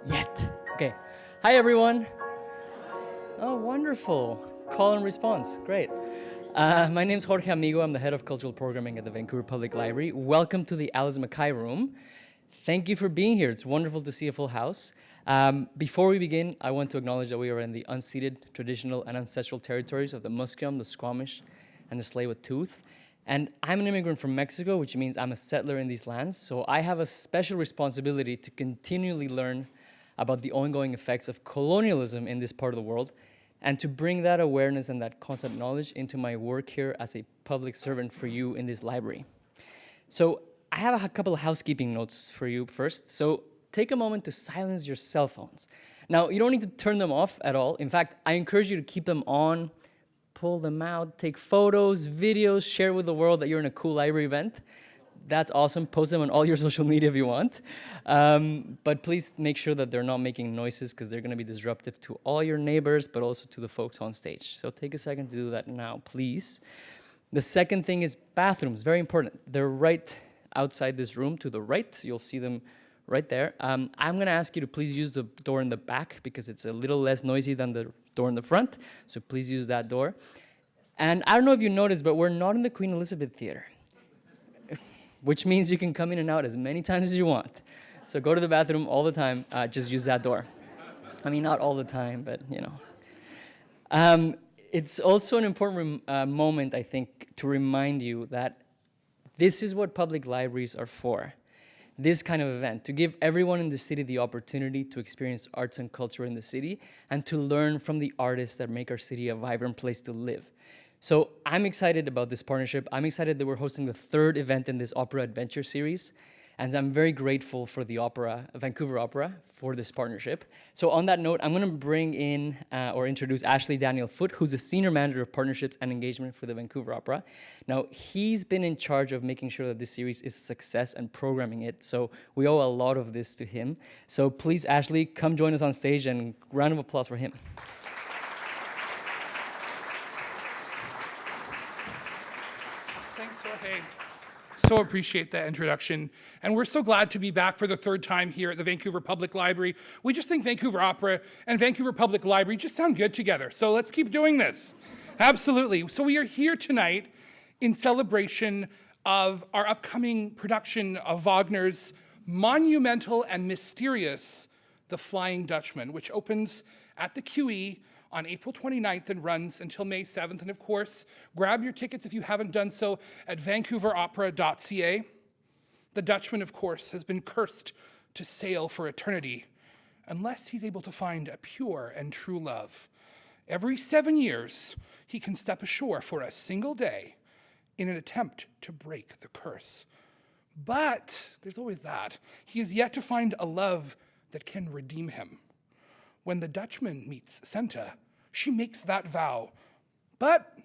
Yet. Okay. Hi, everyone. Oh, wonderful. Call and response. Great. My name is Jorge Amigo. I'm the head of cultural programming at the Vancouver Public Library. Welcome to the Alice Mackay Room. Thank you for being here. It's wonderful to see a full house. Before we begin, I want to acknowledge that we are in the unceded, traditional, and ancestral territories of the Musqueam, the Squamish, and the Tsleil-Waututh. And I'm an immigrant from Mexico, which means I'm a settler in these lands. So I have a special responsibility to continually learn about the ongoing effects of colonialism in this part of the world, and to bring that awareness and that concept knowledge into my work here as a public servant for you in this library. So I have a couple of housekeeping notes for you first. So take a moment to silence your cell phones. Now, you don't need to turn them off at all. In fact, I encourage you to keep them on, pull them out, take photos, videos, share with the world that you're in a cool library event. That's awesome. Post them on all your social media if you want. But please make sure that they're not making noises, because they're going to be disruptive to all your neighbors, but also to the folks on stage. So take a second to do that now, please. The second thing is bathrooms. Very important. They're right outside this room to the right. You'll see them right there. I'm going to ask you to please use the door in the back, because it's a little less noisy than the door in the front. So please use that door. And I don't know if you noticed, but we're not in the Queen Elizabeth Theater, which means you can come in and out as many times as you want. So go to the bathroom all the time, just use that door. I mean, not all the time, but you know. It's also an important moment, I think, to remind you that this is what public libraries are for. This kind of event, to give everyone in the city the opportunity to experience arts and culture in the city, and to learn from the artists that make our city a vibrant place to live. So I'm excited about this partnership. I'm excited that we're hosting the third event in this Opera Adventure series. And I'm very grateful for the Vancouver Opera, for this partnership. So on that note, I'm going to bring in or introduce Ashley Daniel Foote, who's the Senior Manager of Partnerships and Engagement for the Vancouver Opera. Now, he's been in charge of making sure that this series is a success and programming it. So we owe a lot of this to him. So please, Ashley, come join us on stage, and round of applause for him. Thanks, Jorge. So appreciate that introduction. And we're so glad to be back for the third time here at the Vancouver Public Library. We just think Vancouver Opera and Vancouver Public Library just sound good together. So let's keep doing this. Absolutely. So we are here tonight in celebration of our upcoming production of Wagner's monumental and mysterious The Flying Dutchman, which opens at the QE on April 29th and runs until May 7th. And of course, grab your tickets if you haven't done so at vancouveropera.ca. The Dutchman, of course, has been cursed to sail for eternity unless he's able to find a pure and true love. Every 7 years, he can step ashore for a single day in an attempt to break the curse. But there's always that. He is yet to find a love that can redeem him. When the Dutchman meets Senta, she makes that vow. But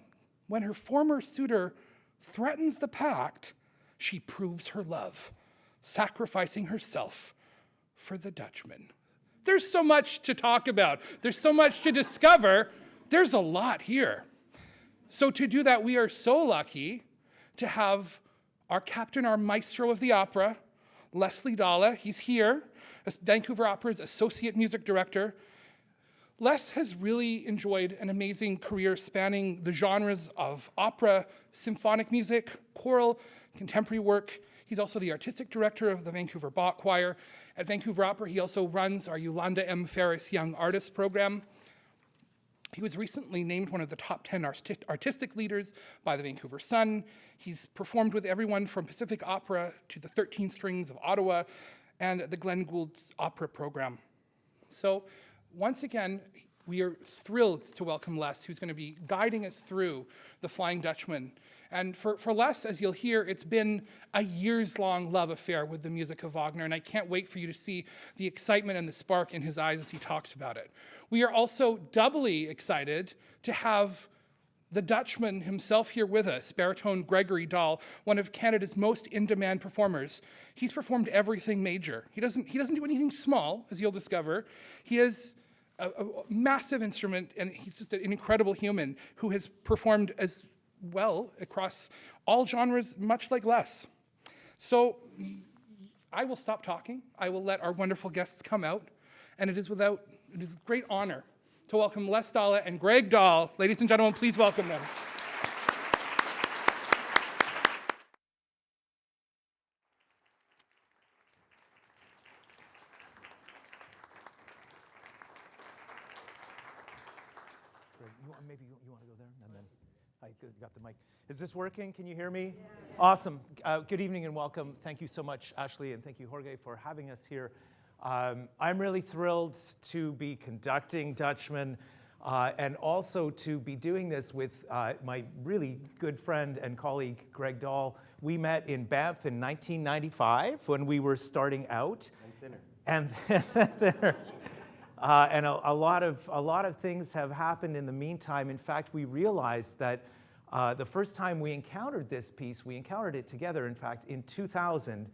when her former suitor threatens the pact, she proves her love, sacrificing herself for the Dutchman. There's so much to talk about. There's so much to discover. There's a lot here. So to do that, we are so lucky to have our captain, our maestro of the opera, Leslie Dalla. He's here, as Vancouver Opera's associate music director. Les has really enjoyed an amazing career spanning the genres of opera, symphonic music, choral, contemporary work. He's also the artistic director of the Vancouver Bach Choir. At Vancouver Opera, he also runs our Yolanda M. Ferris Young Artist Program. He was recently named one of the top 10 artistic leaders by the Vancouver Sun. He's performed with everyone from Pacific Opera to the 13 Strings of Ottawa and the Glenn Gould's Opera Program. So, once again, we are thrilled to welcome Les, who's going to be guiding us through The Flying Dutchman. And for Les, as you'll hear, it's been a years-long love affair with the music of Wagner, and I can't wait for you to see the excitement and the spark in his eyes as he talks about it. We are also doubly excited to have the Dutchman himself here with us, baritone Gregory Dahl, one of Canada's most in-demand performers. He's performed everything major. He doesn't do anything small, as you'll discover. He has a massive instrument, and he's just an incredible human who has performed as well across all genres, much like Les. So I will stop talking. I will let our wonderful guests come out And it is with great honor to welcome Les Dalla and Greg Dahl. Ladies and gentlemen, please welcome them. Maybe you want to go there, and then I got the mic. Is this working? Can you hear me? Yeah. Awesome. Good evening and welcome. Thank you so much, Ashley, and thank you, Jorge, for having us here. I'm really thrilled to be conducting Dutchman and also to be doing this with my really good friend and colleague, Greg Dahl. We met in Banff in 1995 when we were starting out. And thinner. And a lot of things have happened in the meantime. In fact, we realized that the first time we encountered this piece, we encountered it together, in fact, in 2000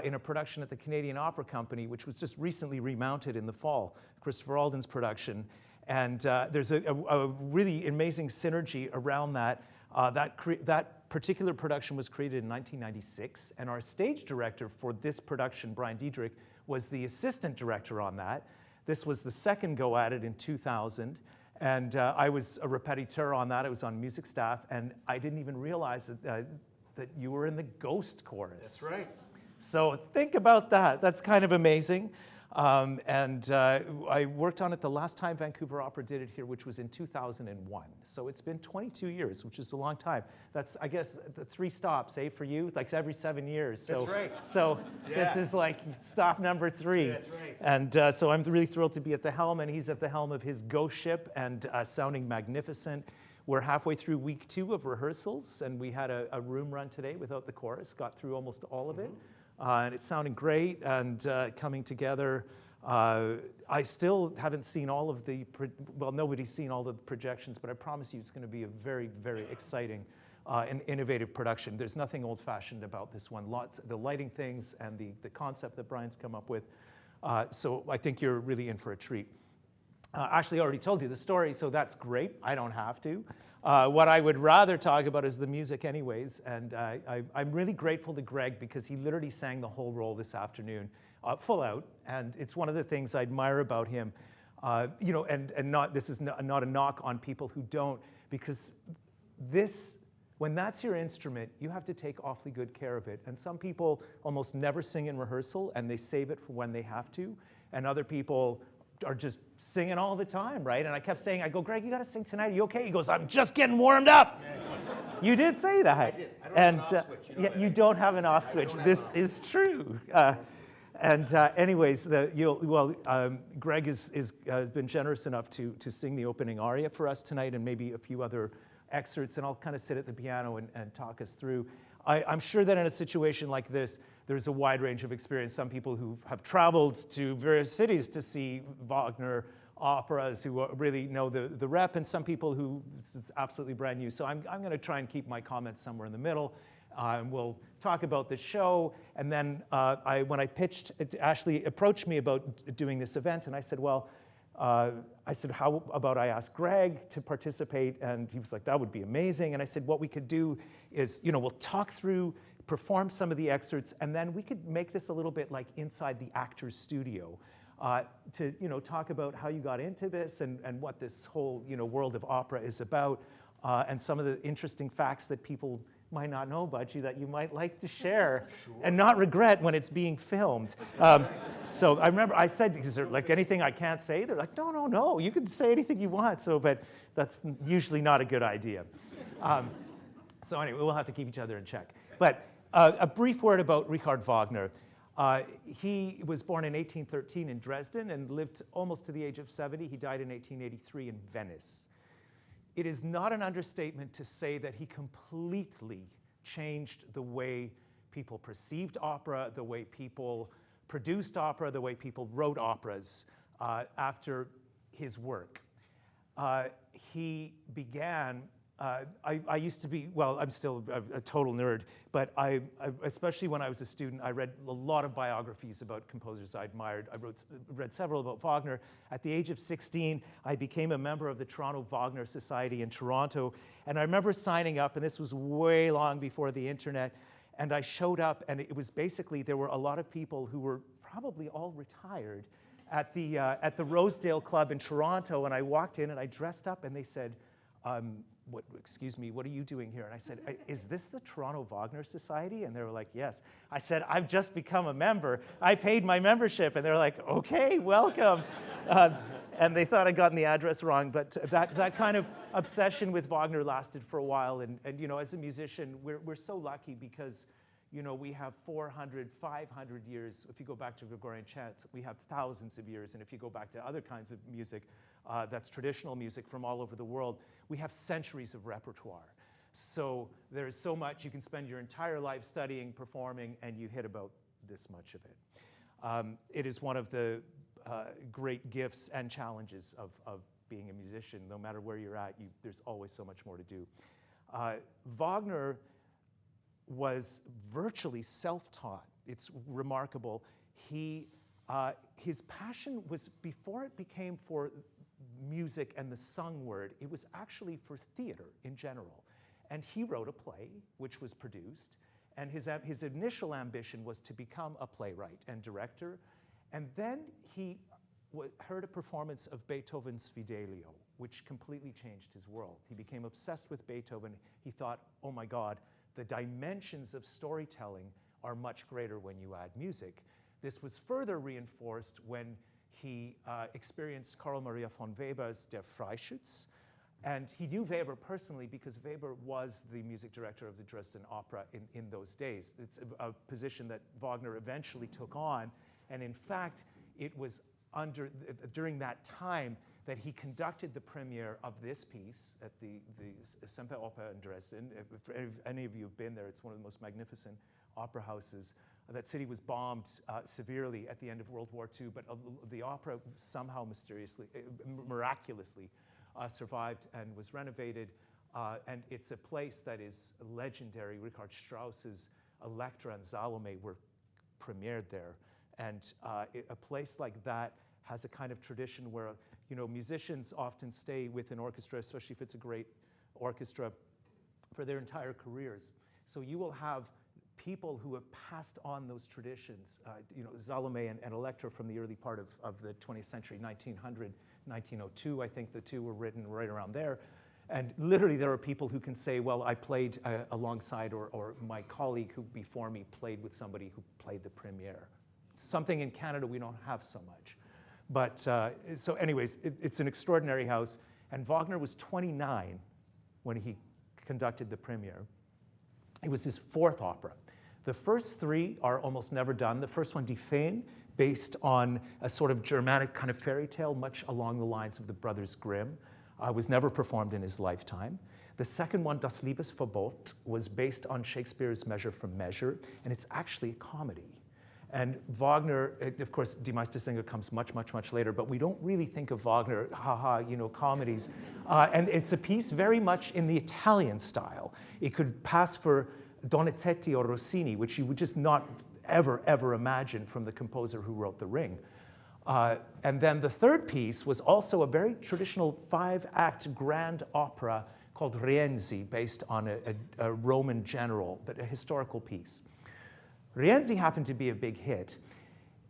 in a production at the Canadian Opera Company, which was just recently remounted in the fall, Christopher Alden's production. And there's a really amazing synergy around that. That particular production was created in 1996, and our stage director for this production, Brian Diedrich, was the assistant director on that. This was the second go at it in 2000, and I was a repetiteur on that. I was on music staff, and I didn't even realize that you were in the Ghost chorus. That's right. So think about that. That's kind of amazing. I worked on it the last time Vancouver Opera did it here, which was in 2001. So it's been 22 years, which is a long time. That's, I guess, the 3 stops, for you? Like every 7 years. So, that's right. So This is like stop number 3. That's right. And so I'm really thrilled to be at the helm, and he's at the helm of his Ghost ship and sounding magnificent. We're halfway through week 2 of rehearsals, and we had a room run today without the chorus, got through almost all of it. And it's sounding great and coming together. I still haven't seen all of the, nobody's seen all the projections, but I promise you it's going to be a very, very exciting and innovative production. There's nothing old-fashioned about this one. The lighting things and the concept that Brian's come up with. So I think you're really in for a treat. Ashley already told you the story, so that's great. I don't have to. What I would rather talk about is the music anyways, and I'm really grateful to Greg because he literally sang the whole role this afternoon, full out, and it's one of the things I admire about him. This is not a knock on people who don't, because when that's your instrument, you have to take awfully good care of it, and some people almost never sing in rehearsal, and they save it for when they have to, and other people are just singing all the time, right? And I kept saying, I go, Greg, you got to sing tonight. Are you okay? He goes, I'm just getting warmed up. You did say that. I did. I don't have an off switch. You don't have an off switch. This is true. Anyways, Greg has been generous enough to sing the opening aria for us tonight, and maybe a few other excerpts, and I'll kind of sit at the piano and talk us through. I'm sure that in a situation like this, there's a wide range of experience. Some people who have traveled to various cities to see Wagner operas who really know the rep, and some people who it's absolutely brand new. So I'm going to try and keep my comments somewhere in the middle. We'll talk about the show, and then when I pitched, Ashley approached me about doing this event, and I said, well, how about I ask Greg to participate? And he was like, that would be amazing. And I said, what we could do is, we'll talk through, perform some of the excerpts, and then we could make this a little bit like inside the actor's studio to, talk about how you got into this and what this whole, world of opera is about, and some of the interesting facts that people might not know about you that you might like to share and not regret when it's being filmed. So I remember I said, is there like anything I can't say? They're like, no, you can say anything you want. So, but that's usually not a good idea. So anyway, we'll have to keep each other in check. But a brief word about Richard Wagner. He was born in 1813 in Dresden and lived almost to the age of 70. He died in 1883 in Venice. It is not an understatement to say that he completely changed the way people perceived opera, the way people produced opera, the way people wrote operas after his work. He began, I used to be, I'm still a total nerd, but especially when I was a student, I read a lot of biographies about composers I admired. I read several about Wagner. At the age of 16, I became a member of the Toronto Wagner Society in Toronto, and I remember signing up, and this was way long before the internet, and I showed up, and it was basically, there were a lot of people who were probably all retired, at the Rosedale Club in Toronto, and I walked in and I dressed up, and they said, excuse me, what are you doing here? And I said, is this the Toronto Wagner Society? And they were like, yes. I said, I've just become a member. I paid my membership. And they're like, okay, welcome. And they thought I'd gotten the address wrong, but that kind of obsession with Wagner lasted for a while. And you know, as a musician, we're so lucky because, you know, we have 400, 500 years. If you go back to Gregorian chants, we have thousands of years. And if you go back to other kinds of music, that's traditional music from all over the world, we have centuries of repertoire. So there's so much. You can spend your entire life studying, performing, and you hit about this much of it. It is one of the great gifts and challenges of being a musician. No matter where you're at, there's always so much more to do. Wagner was virtually self-taught. It's remarkable. His passion was, before it became for music and the sung word, it was actually for theater in general. And he wrote a play, which was produced, and his initial ambition was to become a playwright and director. And then he heard a performance of Beethoven's Fidelio, which completely changed his world. He became obsessed with Beethoven. He thought, oh my God, the dimensions of storytelling are much greater when you add music. This was further reinforced when he experienced Carl Maria von Weber's Der Freischütz. And he knew Weber personally because Weber was the music director of the Dresden Opera in those days. It's a position that Wagner eventually took on. And in fact, it was during that time that he conducted the premiere of this piece at the Semper Opera in Dresden. If any of you have been there, it's one of the most magnificent opera houses. That city was bombed severely at the end of World War II, but the opera somehow miraculously survived and was renovated. And it's a place that is legendary. Richard Strauss's Elektra and Salome were premiered there. And a place like that has a kind of tradition where, you know, musicians often stay with an orchestra, especially if it's a great orchestra, for their entire careers. So you will have people who have passed on those traditions, you know, Salome and Elektra from the early part of the 20th century, 1900, 1902, I think the two were written right around there. And literally there are people who can say, well, I played alongside, or my colleague who before me played with somebody who played the premiere. Something in Canada we don't have so much. But so anyways, it's an extraordinary house. And Wagner was 29 when he conducted the premiere. It was his fourth opera. The first three are almost never done. The first one, Die Feen, based on a sort of Germanic kind of fairy tale, much along the lines of the Brothers Grimm, was never performed in his lifetime. The second one, Das Liebesverbot, was based on Shakespeare's Measure for Measure, and it's actually a comedy. And Wagner, of course, Die Meistersinger comes much, much, much later, but we don't really think of Wagner, you know, comedies. And it's a piece very much in the Italian style. It could pass for Donizetti or Rossini, which you would just not ever imagine from the composer who wrote The Ring. And then the third piece was also a very traditional 5-act grand opera called Rienzi, based on a Roman general, but a historical piece. Rienzi happened to be a big hit,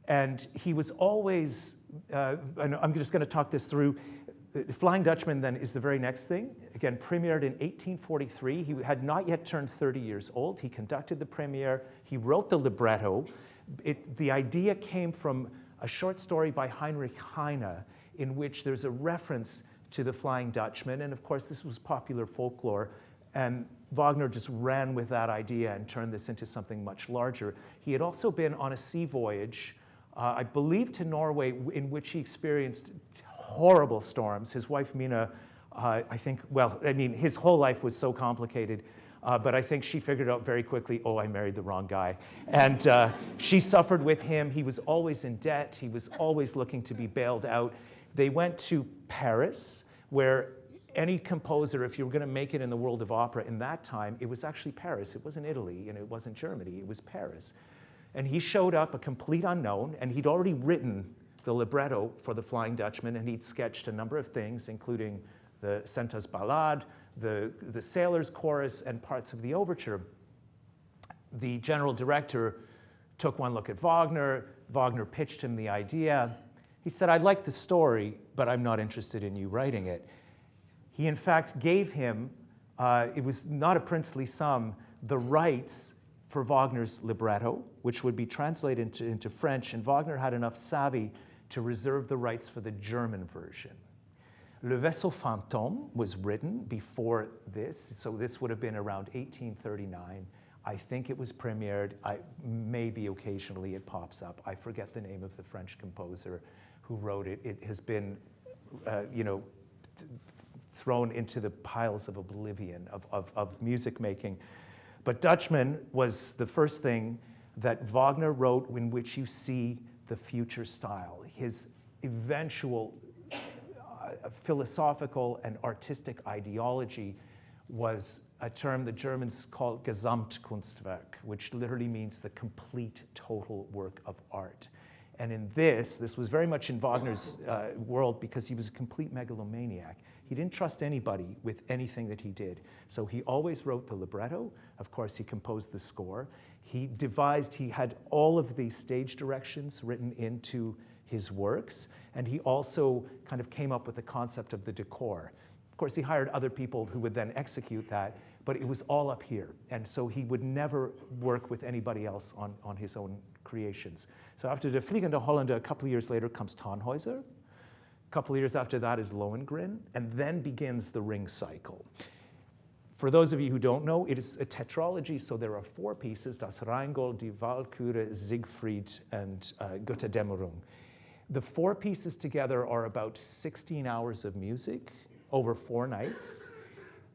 and he was always, and I'm just going to talk this through. Flying Dutchman then is the very next thing. Again, premiered in 1843. He had not yet turned 30 years old. He conducted the premiere. He wrote the libretto. The idea came from a short story by Heinrich Heine in which there's a reference to the Flying Dutchman. And of course, this was popular folklore. And Wagner just ran with that idea and turned this into something much larger. He had also been on a sea voyage, I believe to Norway, in which he experienced horrible storms. His wife, Mina, I think, well, I mean, his whole life was so complicated, but I think she figured out very quickly, oh, I married the wrong guy. And she suffered with him. He was always in debt. He was always looking to be bailed out. They went to Paris, where any composer, if you were going to make it in the world of opera in that time, it was actually Paris. It wasn't Italy, and it wasn't Germany. It was Paris. And he showed up, a complete unknown, and he'd already written the libretto for the Flying Dutchman, and he'd sketched a number of things, including the Centaur's Ballade, the Sailor's Chorus, and parts of the overture. The general director took one look at Wagner. Wagner pitched him the idea. He said, "I like the story, but I'm not interested in you writing it." He, in fact, gave him, it was not a princely sum, the rights for Wagner's libretto, which would be translated into French, and Wagner had enough savvy to reserve the rights for the German version. Le Vaisseau Fantôme was written before this, so this would have been around 1839. I think it was premiered. Maybe occasionally it pops up. I forget the name of the French composer who wrote it. It has been, thrown into the piles of oblivion of music making. But Dutchman was the first thing that Wagner wrote in which you see the future style. His eventual philosophical and artistic ideology was a term the Germans call Gesamtkunstwerk, which literally means the complete, total work of art. And in this was very much in Wagner's world because he was a complete megalomaniac. He didn't trust anybody with anything that he did. So he always wrote the libretto. Of course, he composed the score. He had all of the stage directions written into his works, and he also kind of came up with the concept of the decor. Of course, he hired other people who would then execute that, but it was all up here. And so he would never work with anybody else on his own creations. So after De Vliegende Hollander, a couple of years later comes Tannhäuser. A couple of years after that is Lohengrin, and then begins the Ring cycle. For those of you who don't know, it is a tetralogy, so there are 4 pieces, Das Rheingold, Die Walküre, Siegfried, and Götterdämmerung. The 4 pieces together are about 16 hours of music over 4 nights.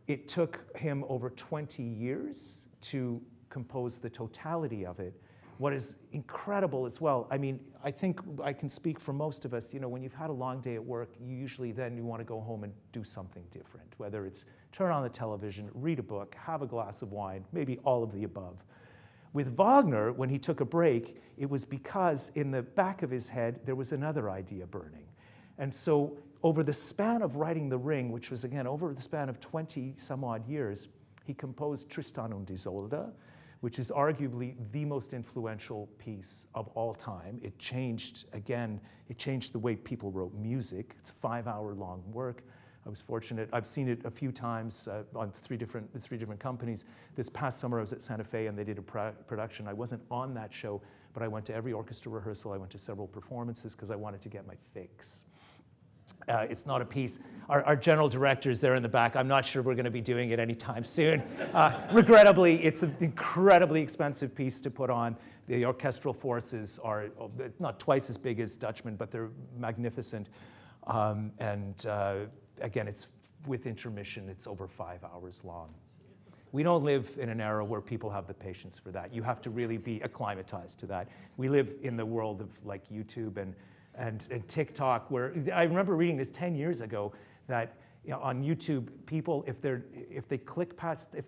It took him over 20 years to compose the totality of it. What is incredible as well, I mean, I think I can speak for most of us, when you've had a long day at work, you usually then you want to go home and do something different, whether it's turn on the television, read a book, have a glass of wine, maybe all of the above. With Wagner, when he took a break, it was because in the back of his head, there was another idea burning. And so over the span of writing The Ring, which was, again, over the span of 20 some odd years, he composed Tristan und Isolde, which is arguably the most influential piece of all time. It changed the way people wrote music. It's a 5-hour-long work. I was fortunate. I've seen it a few times on three different companies. This past summer, I was at Santa Fe, and they did a production. I wasn't on that show, but I went to every orchestra rehearsal. I went to several performances because I wanted to get my fix. It's not a piece. Our general director is there in the back. I'm not sure we're going to be doing it anytime soon. Regrettably, it's an incredibly expensive piece to put on. The orchestral forces are not twice as big as Dutchman, but they're magnificent. Again, it's with intermission. It's over 5 hours long. We don't live in an era where people have the patience for that. You have to really be acclimatized to that. We live in the world of like YouTube and TikTok, where I remember reading this 10 years ago that on YouTube, people, if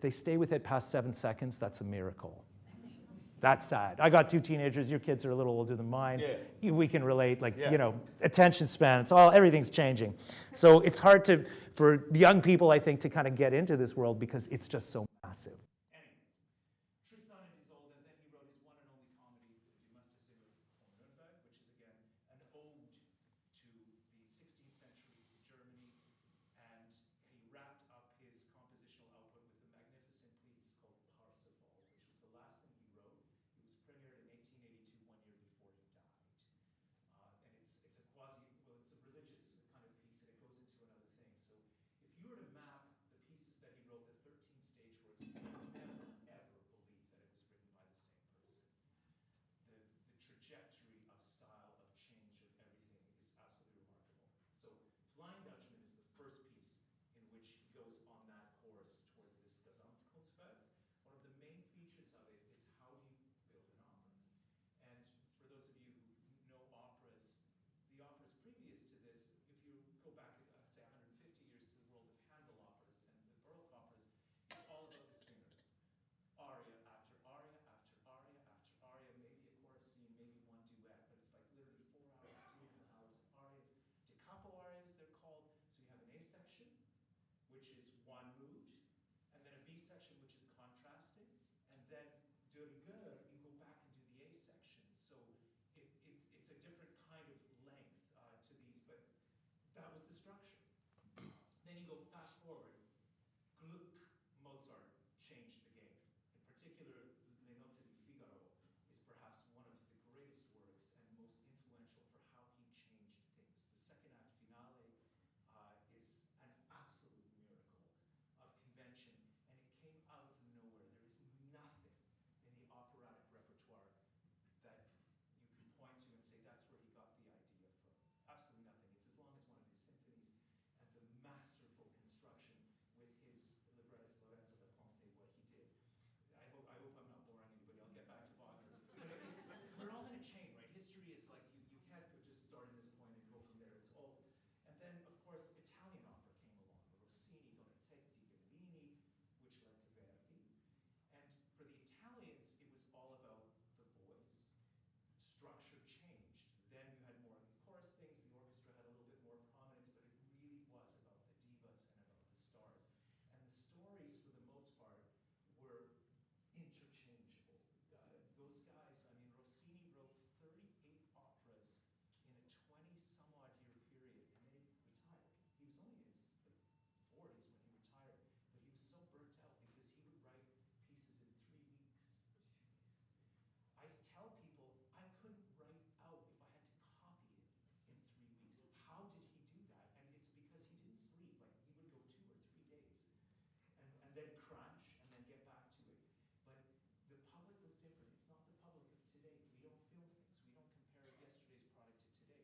they stay with it past 7 seconds, that's a miracle. That's sad. I got 2 teenagers. Your kids are a little older than mine. Yeah. We can relate. Attention span. Everything's changing. So it's hard for young people, I think, to kind of get into this world because it's just so massive. Flying Dutchman is the first piece in which he goes on that course towards this Gesamtkunstwerk. One of the main features of it is how do you build an opera? And for those of you who know operas, the operas previous to this, if you go back, say, 150 years to the world of Handel operas and the Baroque operas, it's all about the singer. Aria after aria after aria after aria, maybe a chorus scene, maybe one duet, but it's like literally 4 hours, 3.5 hours of arias. Da capo arias, they're called. So you have an A section, which is one mood, and then a B section, which is contrasting, and then de rigueur, you go back and do the A section. So it's a different kind of length. then you go fast forward, Gluck, Mozart changed the game. In particular, Le Nozze di Figaro is perhaps one of the greatest works and most influential for how he changed things. The second act finale is an absolute miracle of convention, and it came out of nowhere. There is nothing in the operatic repertoire that you can point to and say that's where he got the idea from. Absolutely nothing. It's as long as one of his symphonies, and the masterful construction with his librettist Lorenzo da Ponte, what he did. I hope I'm not boring anybody. I'll get back to Wagner. We're all in a chain, right? History is like you can't just start in this point and go from there. It's all, and then of course Italian opera came along. Rossini, Donizetti, Bellini, which led to Verdi. And for the Italians, it was all about the voice. Structure changed. Then you had more chorus things. The orchestra had a little bit more prominence, but it really was about the divas and about the stars. And the stories, for the most part, were interchangeable. Those guys, I mean, Rossini wrote 38 operas in a 20-some-odd year period, and then he retired. He was only in his 40s when he retired, but he was so burnt out because he would write pieces in 3 weeks. I tell people I couldn't write out if I had to copy it in 3 weeks. How did he do that? And it's because he didn't sleep. Like, he would go 2 or 3 days and then crash and then get back to it. But the public was different. It's not the public of today. We don't film things. We don't compare yesterday's product to today.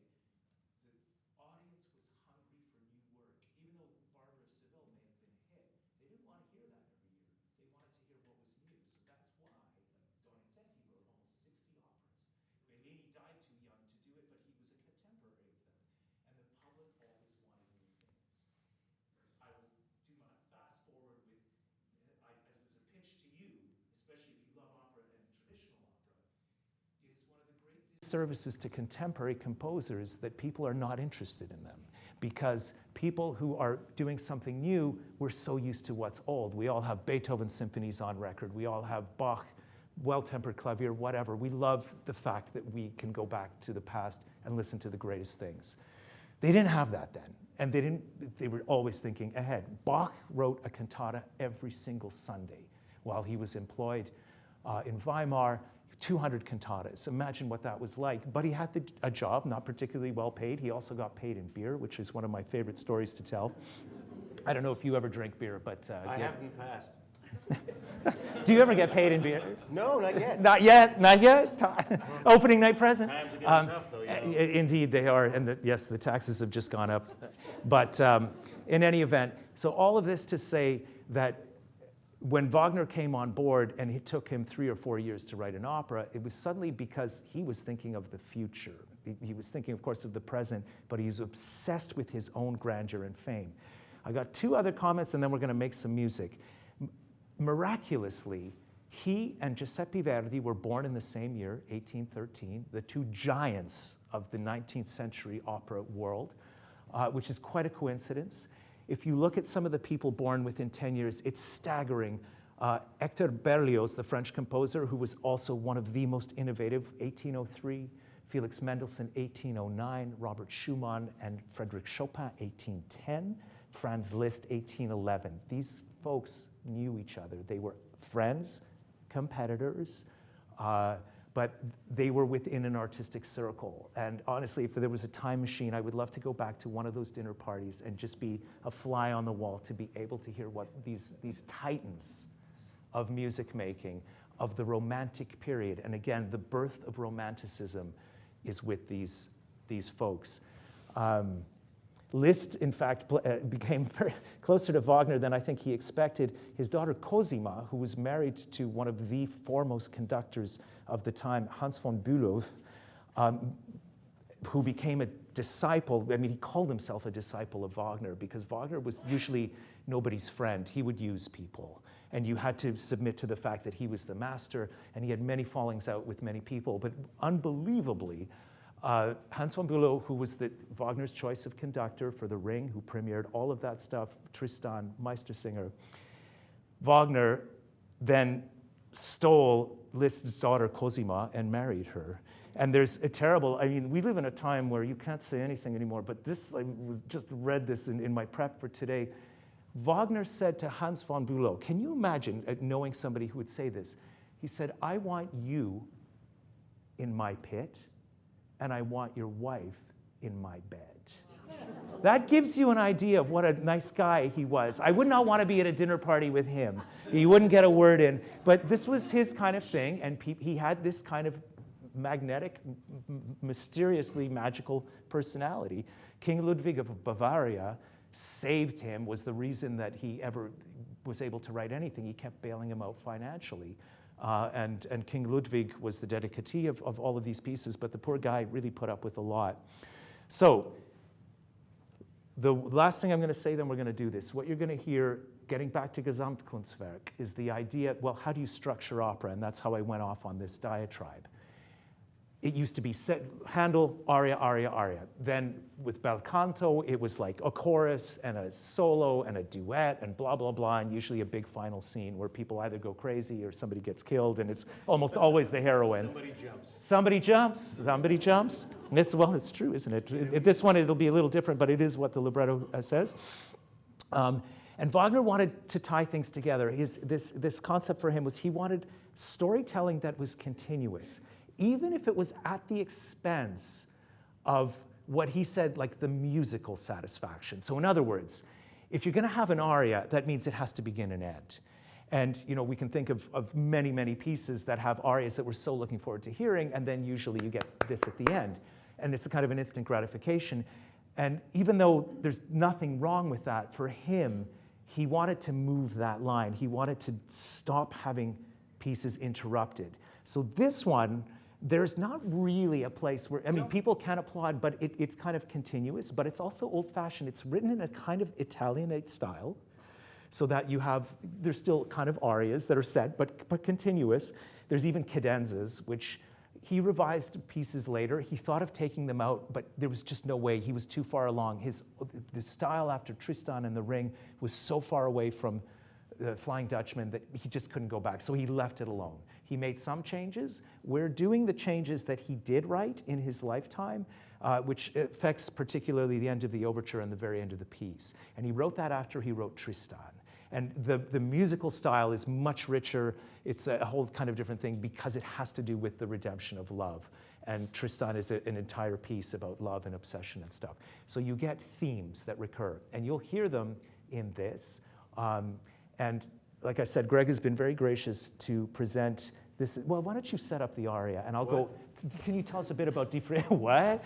The audience was hungry for new work. Even though Barbara of Seville may have been a hit, they didn't want to hear that every year. They wanted to hear what was new. So that's why, like, Donizetti wrote almost 60 operas. Bellini died too young to do it, but he was a contemporary of them. And the public always wanted new things. I will do my fast forward with, as this is a pitch to you, especially if you love opera and traditional opera, it is one of the great disservices to contemporary composers that people are not interested in them. Because people who are doing something new, we're so used to what's old. We all have Beethoven symphonies on record. We all have Bach, well-tempered clavier, whatever. We love the fact that we can go back to the past and listen to the greatest things. They didn't have that then. And they were always thinking ahead. Bach wrote a cantata every single Sunday while he was employed in Weimar. 200 cantatas. Imagine what that was like. But he had a job, not particularly well paid. He also got paid in beer, which is one of my favorite stories to tell. I don't know if you ever drink beer, but I have in the past. do you ever get paid in beer? No, not yet. Not yet, not yet. Opening night present. Times are getting tough, though. Indeed, they are, and yes, the taxes have just gone up. But in any event, so all of this to say that when Wagner came on board, and it took him 3 or 4 years to write an opera, it was suddenly because he was thinking of the future. He was thinking, of course, of the present, but he's obsessed with his own grandeur and fame. I got 2 other comments, and then we're going to make some music. Miraculously, he and Giuseppe Verdi were born in the same year, 1813, the 2 giants of the 19th century opera world, which is quite a coincidence. If you look at some of the people born within 10 years, it's staggering. Hector Berlioz, the French composer, who was also one of the most innovative, 1803, Felix Mendelssohn, 1809, Robert Schumann and Frédéric Chopin, 1810, Franz Liszt, 1811. These folks knew each other. They were friends, competitors, but they were within an artistic circle. And honestly, if there was a time machine, I would love to go back to one of those dinner parties and just be a fly on the wall to be able to hear what these titans of music making, of the Romantic period. And again, the birth of Romanticism is with these folks. Liszt, in fact, became very closer to Wagner than I think he expected. His daughter Cosima, who was married to one of the foremost conductors of the time, Hans von Bülow, who became a disciple. I mean, he called himself a disciple of Wagner because Wagner was usually nobody's friend. He would use people. And you had to submit to the fact that he was the master, and he had many fallings out with many people. But unbelievably, Hans von Bülow, who was Wagner's choice of conductor for The Ring, who premiered all of that stuff, Tristan, Meistersinger, Wagner then stole Liszt's daughter Cosima and married her. And there's a terrible, I mean, we live in a time where you can't say anything anymore, but this, I just read this in my prep for today. Wagner said to Hans von Bülow, can you imagine knowing somebody who would say this? He said, I want you in my pit, and I want your wife in my bed. That gives you an idea of what a nice guy he was. I would not want to be at a dinner party with him. He wouldn't get a word in. But this was his kind of thing, and he had this kind of magnetic, mysteriously magical personality. King Ludwig of Bavaria saved him, was the reason that he ever was able to write anything. He kept bailing him out financially. And King Ludwig was the dedicatee of all of these pieces, but the poor guy really put up with a lot. So the last thing I'm going to say, then we're going to do this. What you're going to hear, getting back to Gesamtkunstwerk, is the idea, well, how do you structure opera? And that's how I went off on this diatribe. It used to be Handel, aria, aria, aria. Then with bel canto, it was like a chorus and a solo and a duet and blah, blah, blah, and usually a big final scene where people either go crazy or somebody gets killed, and it's almost always the heroine. Somebody jumps. Somebody jumps. Somebody jumps. Well, it's true, isn't it? This one, it'll be a little different, but it is what the libretto says. And Wagner wanted to tie things together. This concept for him was he wanted storytelling that was continuous, even if it was at the expense of what he said, like the musical satisfaction. So in other words, if you're going to have an aria, that means it has to begin and end. And we can think of many, many pieces that have arias that we're so looking forward to hearing, and then usually you get this at the end. And it's a kind of an instant gratification. And even though there's nothing wrong with that, for him, he wanted to move that line. He wanted to stop having pieces interrupted. So this one, there's not really a place where, people can applaud, but it's kind of continuous, but it's also old-fashioned. It's written in a kind of Italianate style, so that there's still kind of arias that are set, but continuous. There's even cadenzas, which he revised pieces later. He thought of taking them out, but there was just no way. He was too far along. The style after Tristan and the Ring was so far away from the Flying Dutchman that he just couldn't go back, so he left it alone. He made some changes. We're doing the changes that he did write in his lifetime, which affects particularly the end of the overture and the very end of the piece. And he wrote that after he wrote Tristan. And the musical style is much richer. It's a whole kind of different thing because it has to do with the redemption of love. And Tristan is an entire piece about love and obsession and stuff. So you get themes that recur, and you'll hear them in this. And like I said, Greg has been very gracious to present this. Well, why don't you set up the aria, and I'll go. Can you tell us a bit about Die Fri- What?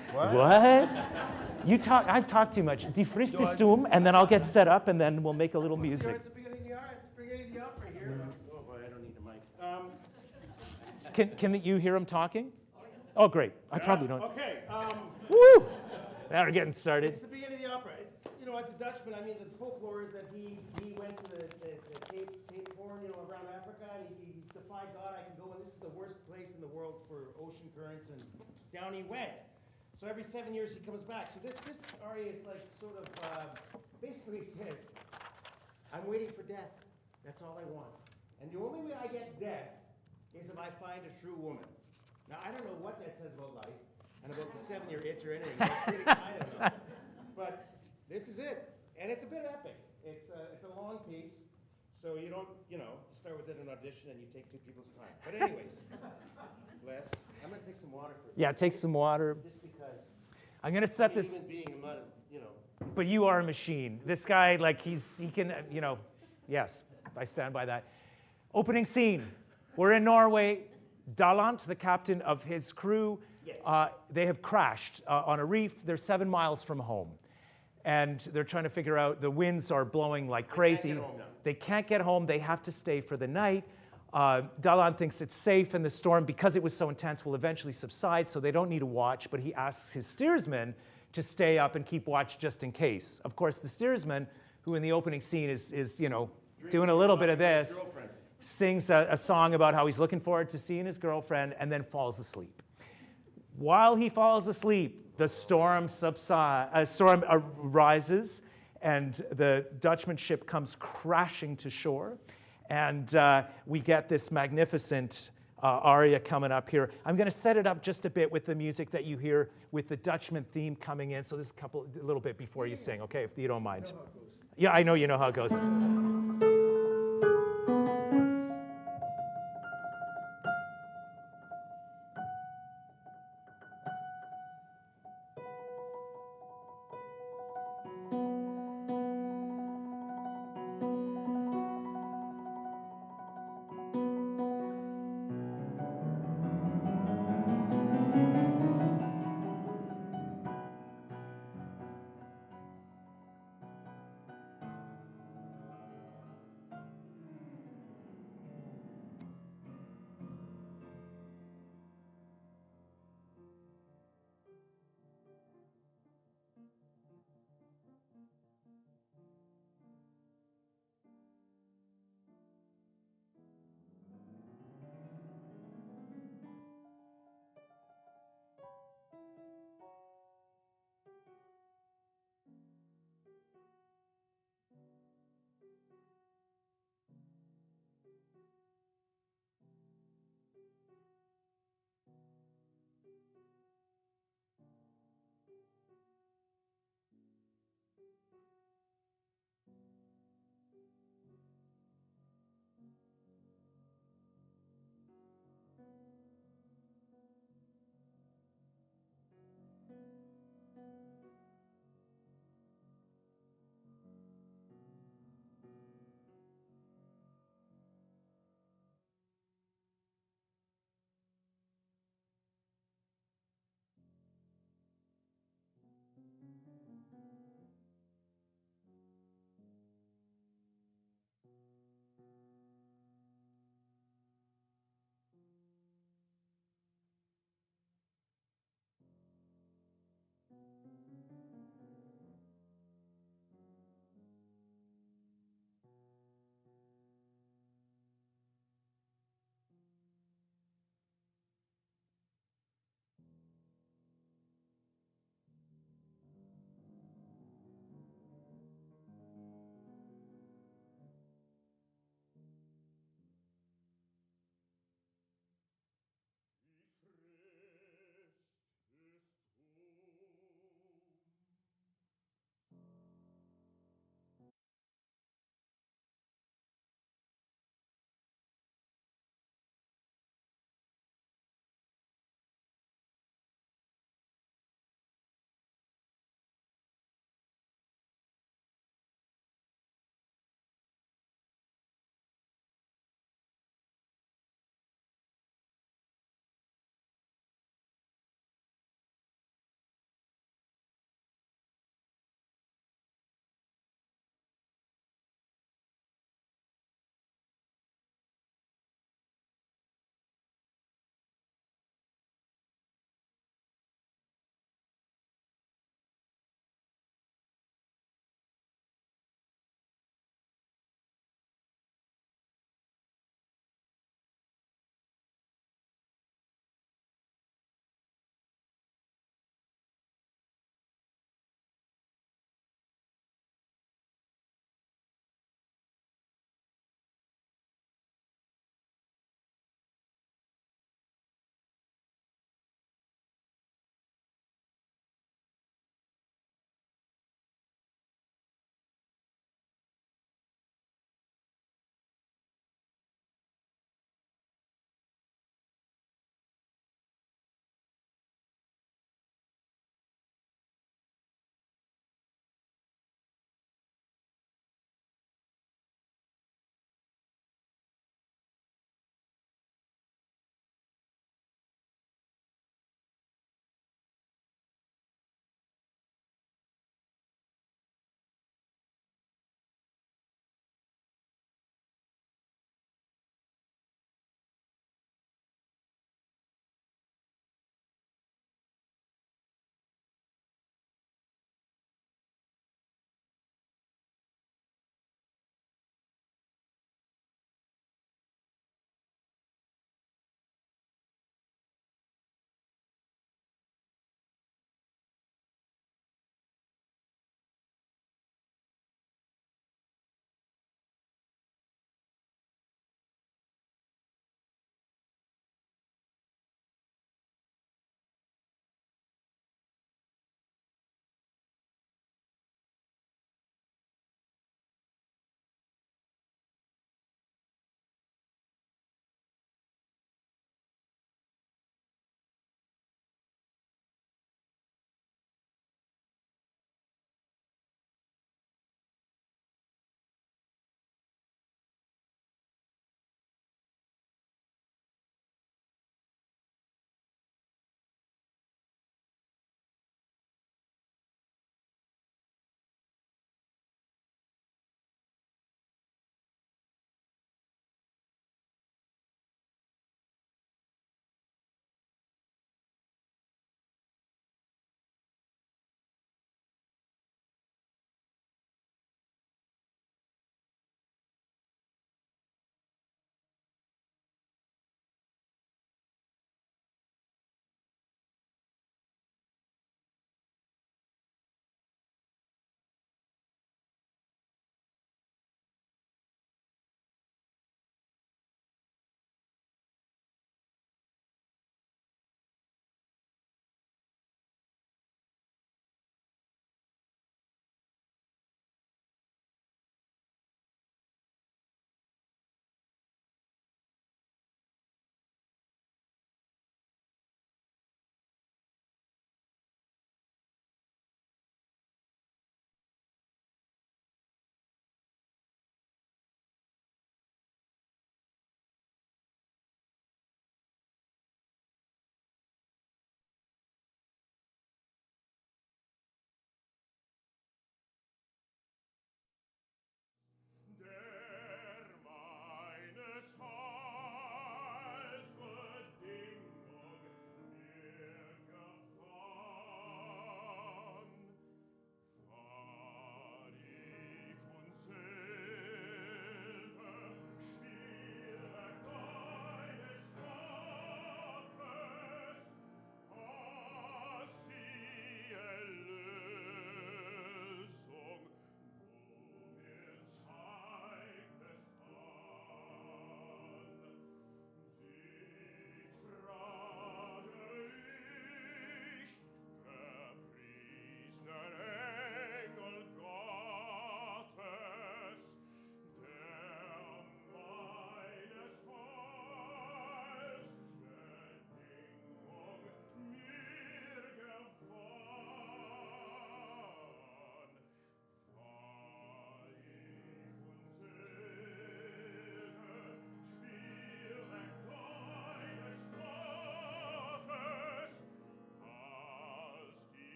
You talk. I've talked too much. Die Frististum, and then I'll get set up, and then we'll make a little music. It's the beginning of the aria. It's the beginning of the opera here. Oh boy, I don't need a mic. Can you hear him talking? Oh, great. I probably don't. Okay. Woo! Now we're getting started. It's the beginning of the opera. As a Dutchman, the folklore is that he went to the Cape Horn, around Africa, and he's defied God. I can go, and this is the worst place in the world for ocean currents, and down he went. So every 7 years he comes back. So this aria is like sort of basically says, I'm waiting for death. That's all I want. And the only way I get death is if I find a true woman. Now, I don't know what that says about life and about the 7-year itch or anything. I don't know. But this is it, and it's a bit epic. It's a long piece, so you don't, start with an audition and you take 2 people's time. But anyways, bless. I'm gonna take some water for Yeah, take some water. just because. I'm gonna set I'm a this. human being, I'm not, But you are a machine. This guy, he can, yes, I stand by that. Opening scene. We're in Norway. Dalant, the captain of his crew, Yes. They have crashed on a reef. They're 7 miles from home. And they're trying to figure out, the winds are blowing like crazy. get home now. They can't get home. They have to stay for the night. Dalan thinks it's safe, and the storm, because it was so intense, will eventually subside, so they don't need a watch, but he asks his steersman to stay up and keep watch just in case. Of course, the steersman, who in the opening scene is doing a little bit of this, sings a song about how he's looking forward to seeing his girlfriend, and then falls asleep. While he falls asleep, the storm rises, and the Dutchman ship comes crashing to shore. And we get this magnificent aria coming up here. I'm going to set it up just a bit with the music that you hear with the Dutchman theme coming in. So this is a little bit before you sing, okay, if you don't mind. Yeah, I know you know how it goes.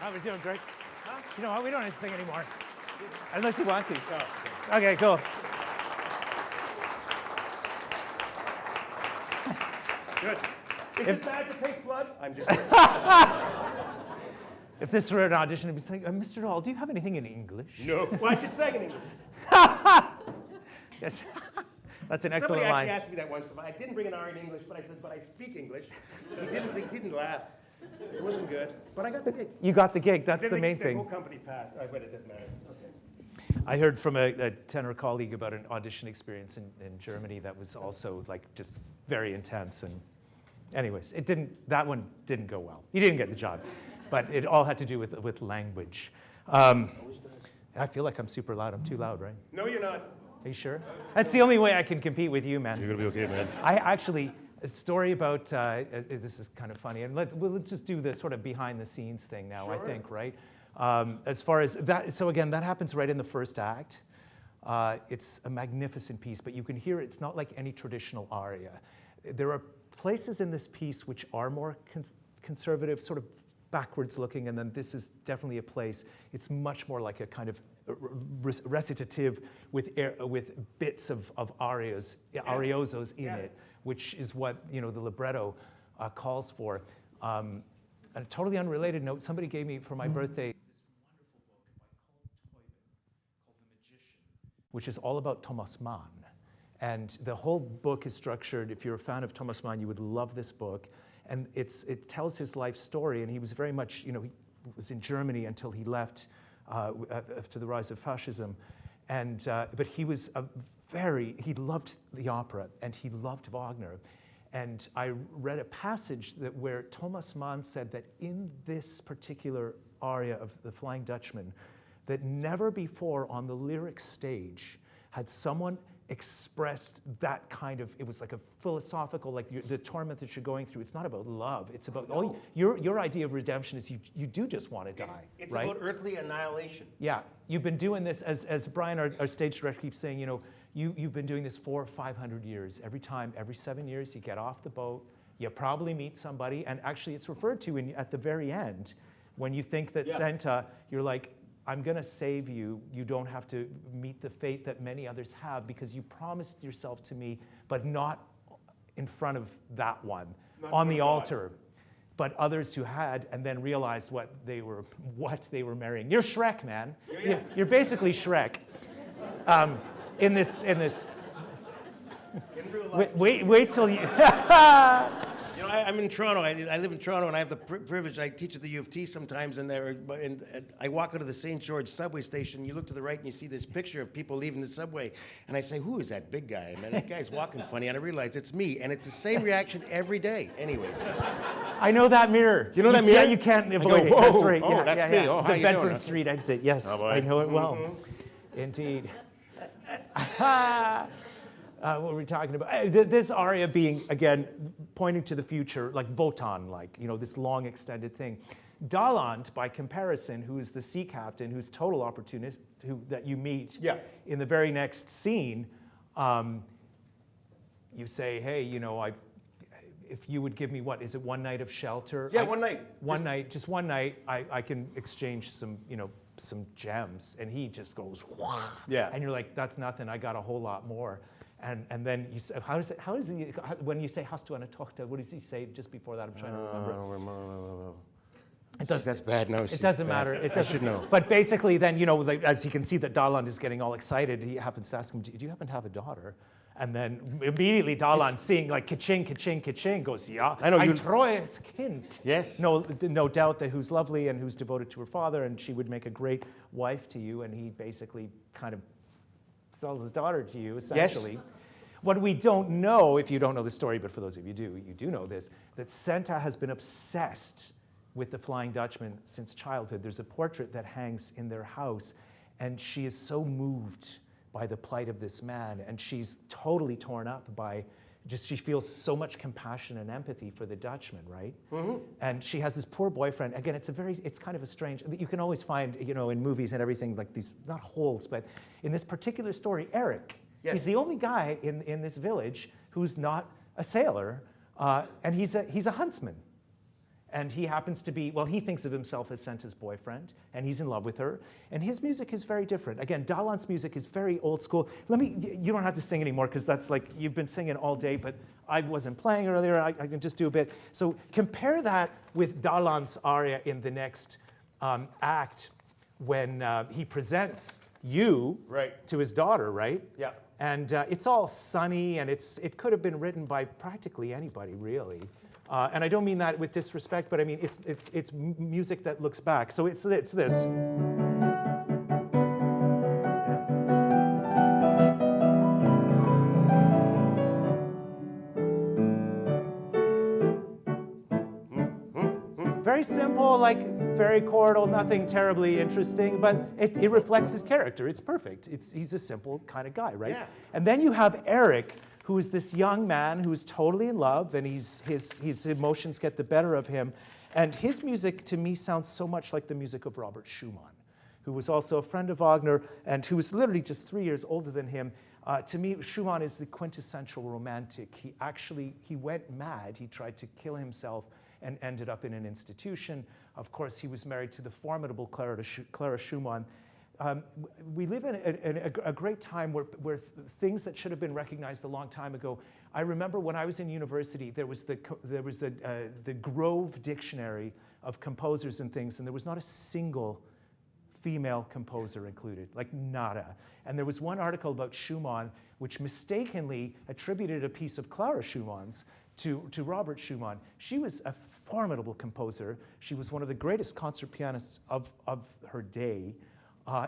Oh, we're doing great. You know what? We don't have to sing anymore. Unless you want to. Okay, cool. Good. Is it bad to taste blood? I'm just If this were an audition, it'd be like, Mr. Dahl, do you have anything in English? No. Well, I just sang in English. Yes. That's an excellent Somebody line. actually asked me that once. I didn't bring an R in English, but I said, but I speak English. He didn't laugh. It wasn't good, but I got the gig. You got the gig. That's Then the main The thing. whole company passed. But it doesn't matter. Okay. I heard from a tenor colleague about an audition experience in Germany that was also like just very intense. And anyways, that one didn't go well. You didn't get the job, but it all had to do with language. I feel like I'm super loud. I'm too loud, right? No, you're not. Are you sure? That's the only way I can compete with you, man. You're gonna be okay, man. I actually, a story about, this is kind of funny, and we'll just do the sort of behind the scenes thing now, Sure. I think, right? As far as that, so again, that happens right in the first act. It's a magnificent piece, but you can hear it's not like any traditional aria. There are places in this piece which are more conservative, sort of backwards looking, and then this is definitely a place, it's much more like a kind of recitative with bits of arias, ariosos in it, which is what the libretto calls for. On a totally unrelated note, somebody gave me for my birthday this wonderful book by Colm Toibin called The Magician, which is all about Thomas Mann. And the whole book is structured, if you're a fan of Thomas Mann, you would love this book. And it tells his life story, and he was very much, he was in Germany until he left after the rise of fascism. And, but he was he loved the opera, and he loved Wagner. And I read a passage where Thomas Mann said that in this particular aria of the Flying Dutchman, that never before on the lyric stage had someone expressed that kind of, it was like a philosophical, like the torment that you're going through. It's not about love. It's about, your idea of redemption is you do just want to die, It's right? about earthly annihilation. Yeah, you've been doing this, as Brian, our stage director, keeps saying, you've been doing this 400 or 500 years. Every 7 years, you get off the boat, you probably meet somebody, and actually it's referred to at the very end, when you think that Santa, you're like, I'm going to save you. You don't have to meet the fate that many others have because you promised yourself to me, but not in front of that one, on the altar. But others who had and then realized what they were marrying. You're Shrek, man. Yeah. You're basically Shrek. In this. In real life. Wait till you. I'm in Toronto. I live in Toronto, and I have the privilege. I teach at the U of T sometimes, and I walk out of the St. George subway station. You look to the right, and you see this picture of people leaving the subway, and I say, "Who is that big guy? Man, that guy's walking funny." And I realize it's me, and it's the same reaction every day. Anyways, I know that mirror. You know that mirror? Yeah, you can't avoid it. Whoa, That's right. oh, Yeah, that's yeah, me. yeah. Oh, how the you Bedford doing? Street exit. Yes, Oh, boy. I know it well. Indeed. What were we talking about? This aria being, again, pointing to the future, like Wotan, like, this long extended thing. Daland, by comparison, who is the sea captain, who's total opportunist, that you meet in the very next scene, you say, hey, if you would give me, what, is it one night of shelter? Yeah, one night. Just one night, I can exchange some gems. And he just goes, wah. Yeah. And you're like, that's nothing, I got a whole lot more. And then you say, when you say hastu anatochta, what does he say just before that? I'm trying to remember. That's bad. No, It doesn't matter. It doesn't. I should know. But basically, then like, as you can see that Daland is getting all excited, he happens to ask him, "Do you happen to have a daughter?" And then immediately Daland, seeing like ka-ching, ka-ching, ka-ching, goes, "Yeah, I know you. treues Kind." Yes. No doubt that who's lovely and who's devoted to her father, and she would make a great wife to you. And he basically kind of sells his daughter to you, essentially. Yes. What we don't know, if you don't know the story, but for those of you you do know this, that Senta has been obsessed with the Flying Dutchman since childhood. There's a portrait that hangs in their house, and she is so moved by the plight of this man, and she's totally torn up by she feels so much compassion and empathy for the Dutchman, right? Mm-hmm. And she has this poor boyfriend. Again, it's kind of a strange, you can always find, in movies and everything, like these, not holes, but in this particular story, Eric, he's the only guy in this village who's not a sailor, and he's a huntsman. And he happens to be, he thinks of himself as Senta's boyfriend, and he's in love with her. And his music is very different. Again, Daland's music is very old school. You don't have to sing anymore, because that's like, you've been singing all day, but I wasn't playing earlier, I can just do a bit. So compare that with Daland's aria in the next act, when he presents you to his daughter, right? Yeah. And it's all sunny, and it could have been written by practically anybody, really. And I don't mean that with disrespect, but I mean it's music that looks back. So it's this. Very simple, like very chordal, nothing terribly interesting, but it reflects his character. It's perfect. He's a simple kind of guy, right? Yeah. And then you have Eric, who is this young man who's totally in love, and his emotions get the better of him. And his music, to me, sounds so much like the music of Robert Schumann, who was also a friend of Wagner, and who was literally just 3 years older than him. To me, Schumann is the quintessential romantic. He went mad. He tried to kill himself and ended up in an institution. Of course, he was married to the formidable Clara Schumann. We live in a great time where things that should have been recognized a long time ago. I remember when I was in university, there was the Grove Dictionary of composers and things, and there was not a single female composer included, like nada. And there was one article about Schumann which mistakenly attributed a piece of Clara Schumann's to Robert Schumann. She was a formidable composer. She was one of the greatest concert pianists of her day.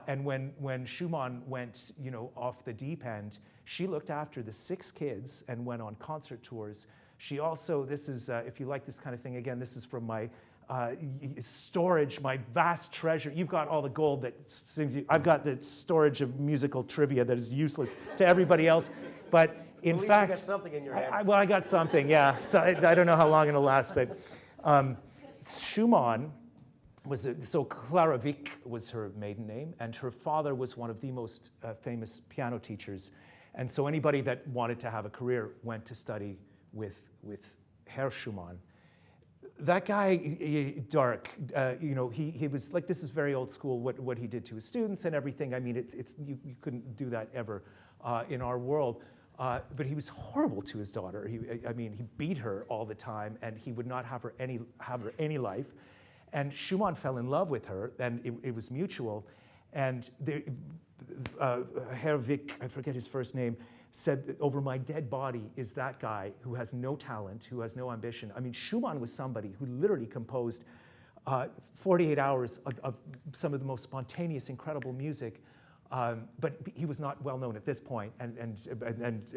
And when Schumann went, off the deep end, she looked after the 6 kids and went on concert tours. She also, this is, if you like this kind of thing, again, this is from my storage, my vast treasure. You've got all the gold that sings you. I've got the storage of musical trivia that is useless to everybody else. But in fact, you got something in your head. I got something, yeah. So I don't know how long it'll last, but Schumann so Clara Wieck was her maiden name, and her father was one of the most famous piano teachers. And so anybody that wanted to have a career went to study with Herr Schumann. That guy, dark, he was like, this is very old school, what he did to his students and everything. I mean, you couldn't do that ever in our world. But he was horrible to his daughter. He beat her all the time, and he would not have her any life. And Schumann fell in love with her, and it was mutual. And Herr Wieck, I forget his first name, said that over my dead body is that guy who has no talent, who has no ambition. I mean, Schumann was somebody who literally composed 48 hours of some of the most spontaneous, incredible music. But he was not well known at this point, and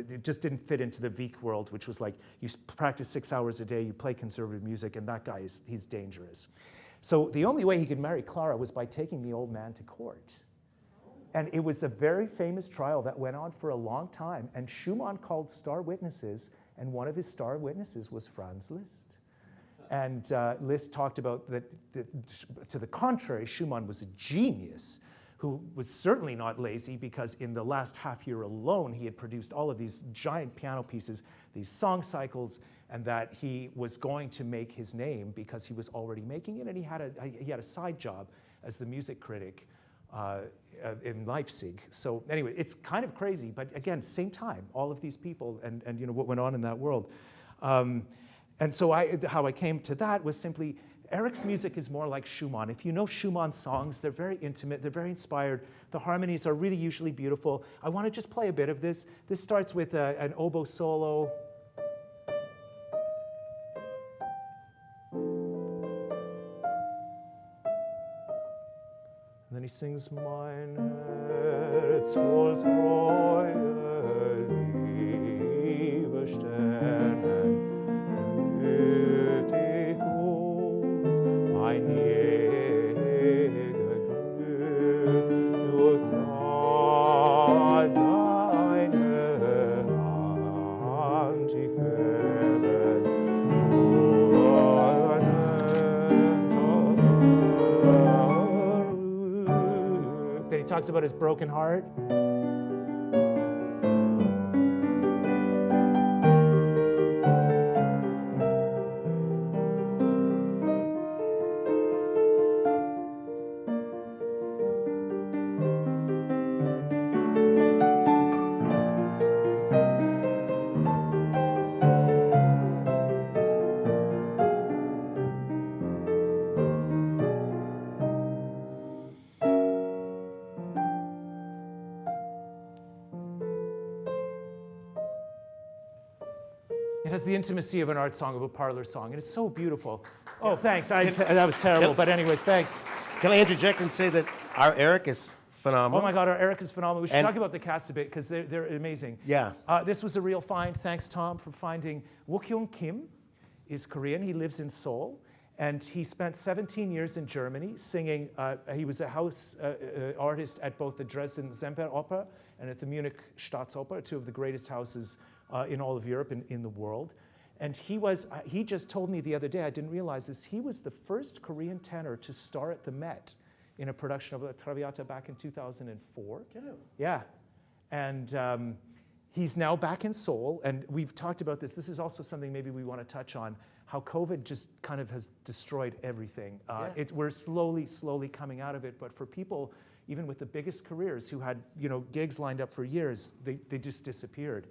it just didn't fit into the Wieck world, which was like you practice 6 hours a day, you play conservative music, and that guy he's dangerous. So the only way he could marry Clara was by taking the old man to court. And it was a very famous trial that went on for a long time, and Schumann called star witnesses, and one of his star witnesses was Franz Liszt. And Liszt talked about that, to the contrary, Schumann was a genius who was certainly not lazy, because in the last half year alone, he had produced all of these giant piano pieces, these song cycles, and that he was going to make his name because he was already making it, and he had a side job as the music critic in Leipzig. So anyway, it's kind of crazy, but again, same time, all of these people and you know what went on in that world. And so how I came to that was simply, Eric's music is more like Schumann. If you know Schumann's songs, they're very intimate, they're very inspired. The harmonies are really usually beautiful. I want to just play a bit of this. This starts with an oboe solo. And then he sings, Mein Herz voll Treue, liebe Sterne, gütig gut, mein Jäger Glück, nur da deine Hand ich fähre, Then he talks about his broken heart. It has the intimacy of an art song, of a parlor song, and it's so beautiful. Oh, thanks. That was terrible, but anyways, thanks. Can I interject and say that our Eric is phenomenal? Oh my God, our Eric is phenomenal. We should talk about the cast a bit, because they're amazing. Yeah. This was a real find. Thanks, Tom, for finding. Wook-Hyung Kim is Korean. He lives in Seoul, and he spent 17 years in Germany singing. He was a house artist at both the Dresden Semper Opera and at the Munich Staatsoper, two of the greatest houses in all of Europe and in the world. And he just told me the other day, I didn't realize this, he was the first Korean tenor to star at the Met in a production of La Traviata back in 2004. Get out. Yeah. And he's now back in Seoul, and we've talked about this. This is also something maybe we want to touch on, how COVID just kind of has destroyed everything. We're slowly coming out of it, but for people, even with the biggest careers who had gigs lined up for years, they just disappeared.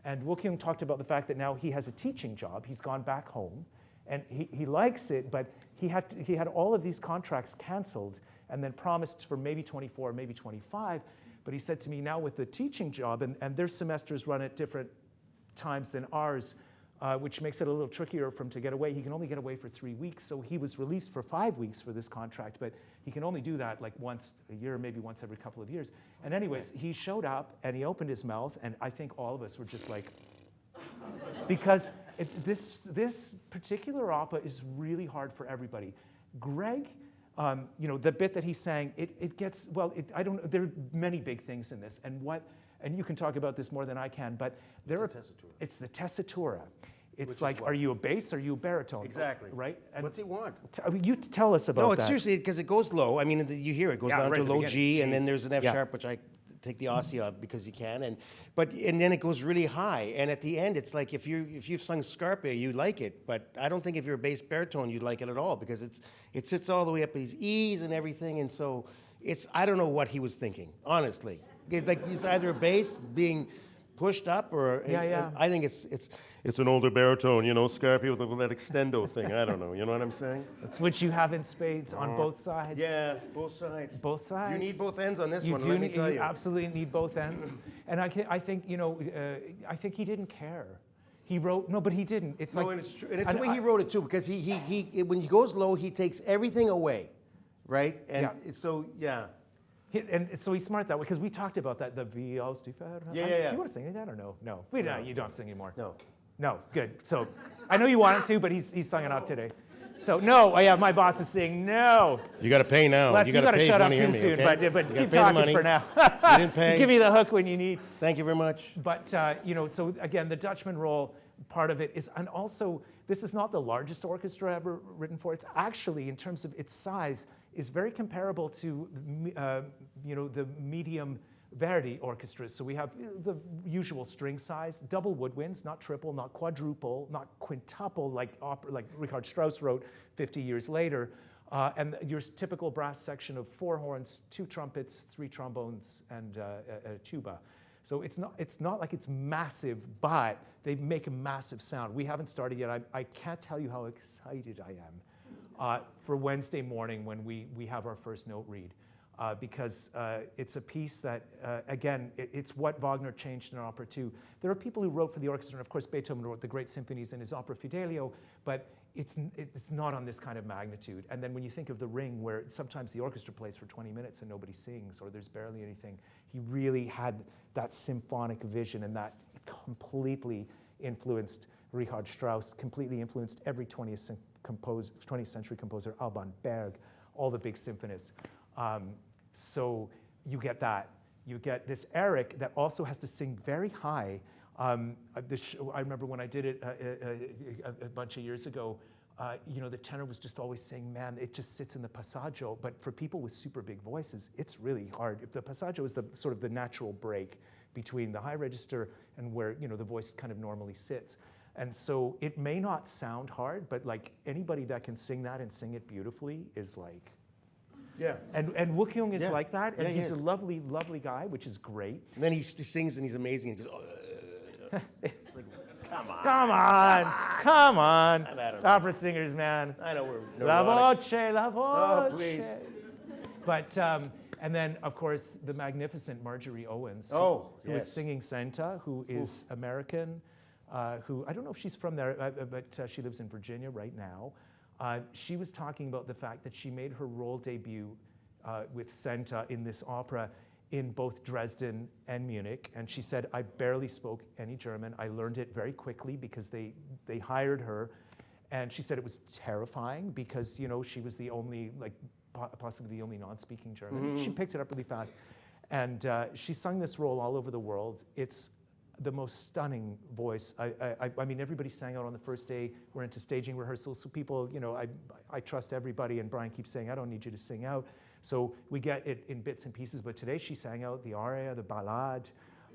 And Wook-Hyung talked about the fact that now he has a teaching job. He's gone back home, and he likes it, but he had all of these contracts canceled and then promised for maybe 24, maybe 25. But he said to me, now with the teaching job, and their semesters run at different times than ours, which makes it a little trickier for him to get away. He can only get away for 3 weeks, so he was released for 5 weeks for this contract, but he can only do that like once a year, maybe once every couple of years. And anyways, he showed up and he opened his mouth, and I think all of us were just like, because this particular opera is really hard for everybody. Greg, the bit that he sang, it gets, well, there are many big things in this, and you can talk about this more than I can, but it's the tessitura. It's like, are you a bass or are you a baritone? Exactly. Right? And what's he want? You tell us about that. No, it's seriously, because it goes low. I mean, you hear it goes down right to at the low beginning. G, and then there's an F sharp, which I take the Aussie out because you can, and then it goes really high, and at the end, it's like if you've sung Scarpe, you like it, but I don't think if you're a bass baritone, you'd like it at all, because it sits all the way up these E's and everything, and so I don't know what he was thinking, honestly. Like it's either a bass being pushed up, or I think it's an older baritone, Scarpe with that extendo thing. I don't know, you know what I'm saying? That's what you have in spades on both sides. Yeah, both sides. Both sides. You need both ends on this You one, do let me tell you. absolutely need both ends. And I think, you know, I think he didn't care. He wrote, no, but he didn't. It's No, like, and it's true. And it's the way he wrote it too, because when he goes low, he takes everything away, right? And so, yeah. And so he's smart that way, because we talked about that, the VLs. Do you want to sing that or no? No. You don't have to sing anymore. No. No, good. So I know you want him to, but he's sung it off today. So no, my boss is saying no. You got to pay now. Les, you got to shut up too soon, okay? but keep talking for now. You didn't pay. Give me the hook when you need. Thank you very much. But you know, so again, the Dutchman role, part of it is, and also this is not the largest orchestra ever written for. It's actually, in terms of its size, is very comparable to you know, the medium Verdi orchestras. So we have the usual string size, double woodwinds, not triple, not quadruple, not quintuple like Richard Strauss wrote 50 years later. And your typical brass section of 4 horns, 2 trumpets, 3 trombones, and a tuba. So it's not like it's massive, but they make a massive sound. We haven't started yet. I can't tell you how excited I am for Wednesday morning when we have our first note read. Because it's a piece that, again, it's what Wagner changed in opera too. There are people who wrote for the orchestra, and of course Beethoven wrote the great symphonies in his opera Fidelio, but it's not on this kind of magnitude. And then when you think of The Ring, where sometimes the orchestra plays for 20 minutes and nobody sings, or there's barely anything, he really had that symphonic vision, and that completely influenced Richard Strauss, completely influenced every 20th century composer, Alban Berg, all the big symphonists. So you get that. You get this Eric that also has to sing very high. I remember when I did it a bunch of years ago, you know, the tenor was just always saying, man, it just sits in the passaggio. But for people with super big voices, it's really hard. If the passaggio is the sort of the natural break between the high register and where, you know, the voice kind of normally sits. And so it may not sound hard, but like anybody that can sing that and sing it beautifully is like, yeah. And Wook-young is like that, and Yeah, he's a lovely, lovely guy, which is great. And then he sings and he's amazing. And he goes, it's like, come on. Come on. I'm out of Opera singers, man. I know we're La neurotic. voce, la voce. Oh, please. But, and then, of course, the magnificent Marjorie Owens, Oh, who is singing Santa, who is American, who, I don't know if she's from there, but she lives in Virginia right now. She was talking about the fact that she made her role debut with Senta in this opera in both Dresden and Munich. And she said, I barely spoke any German. I learned it very quickly because they hired her. And she said it was terrifying because, you know, she was the only, like, possibly the only non-speaking German. Mm-hmm. She picked it up really fast. And she sung this role all over the world. It's the most stunning voice. I mean, everybody sang out on the first day. We're into staging rehearsals, so people, you know, I trust everybody, and Brian keeps saying, I don't need you to sing out. So we get it in bits and pieces, but today she sang out the aria, the ballade,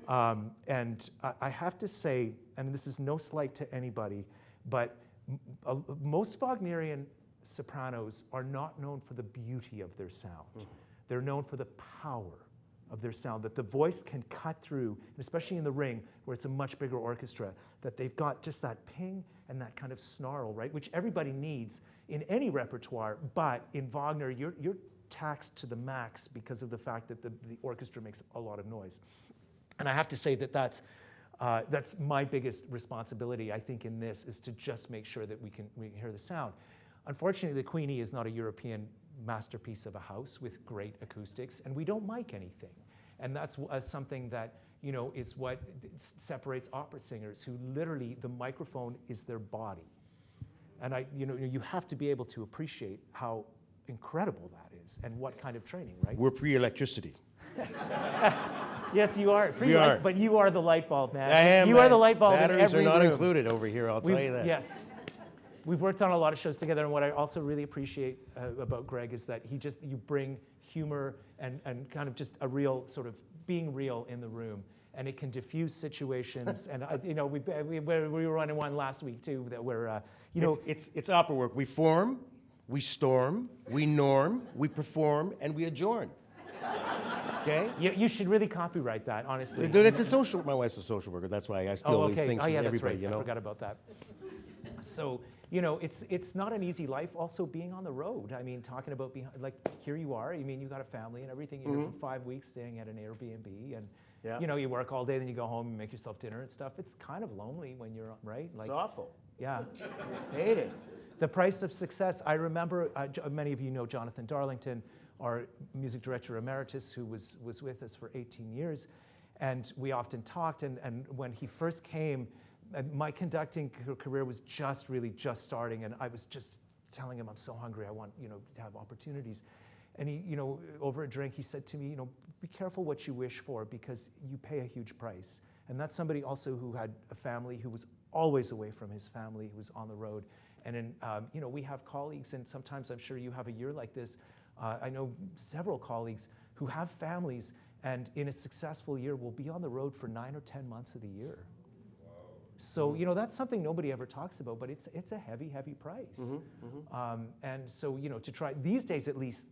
and I have to say, and this is no slight to anybody, but most Wagnerian sopranos are not known for the beauty of their sound. Mm-hmm. They're known for the power of their sound, that the voice can cut through, and especially in The Ring, where it's a much bigger orchestra, that they've got just that ping and that kind of snarl, right, which everybody needs in any repertoire, but in Wagner, you're taxed to the max because of the fact that the orchestra makes a lot of noise. And I have to say that that's my biggest responsibility, I think, in this, is to just make sure that we can hear the sound. Unfortunately, the Queenie is not a European masterpiece of a house with great acoustics, and we don't mic anything. And that's something that, you know, is what separates opera singers, who literally, the microphone is their body. And you have to be able to appreciate how incredible that is, and what kind of training, right? We're pre-electricity. Yes, you are. We are. But you are the light bulb, man. I am. You are the light bulb in every room. Batteries are not included over here, I'll tell you that. Yes. We've worked on a lot of shows together, and what I also really appreciate about Greg is that you bring humor and kind of just a real sort of being real in the room, and it can diffuse situations. And you know, we were running one last week too that where you know, it's opera work. We form, we storm, we norm, we perform, and we adjourn. Okay? You should really copyright that, honestly. It's a social. My wife's a social worker. That's why I steal all these things from that's everybody. Right. You know. I forgot about that. So, you know, it's not an easy life. Also, being on the road. I mean, talking about like here you are. I mean, you got a family and everything. You're here for 5 weeks, staying at an Airbnb, and Yeah. You know, you work all day, then you go home and make yourself dinner and stuff. It's kind of lonely when you're, right? Like, It's awful. yeah. Hate it. The price of success. I remember, many of you know Jonathan Darlington, our music director emeritus, who was with us for 18 years. And we often talked, and when he first came, my conducting career was just starting, and I was just telling him, I'm so hungry, I want, to have opportunities. And he, over a drink, he said to me, be careful what you wish for, because you pay a huge price. And that's somebody also who had a family, who was always away from his family, who was on the road. And in, we have colleagues, and sometimes I'm sure you have a year like this. I know several colleagues who have families, and in a successful year will be on the road for 9 or 10 months of the year. Wow. So, that's something nobody ever talks about, but it's a heavy, heavy price. And so, to try, these days at least,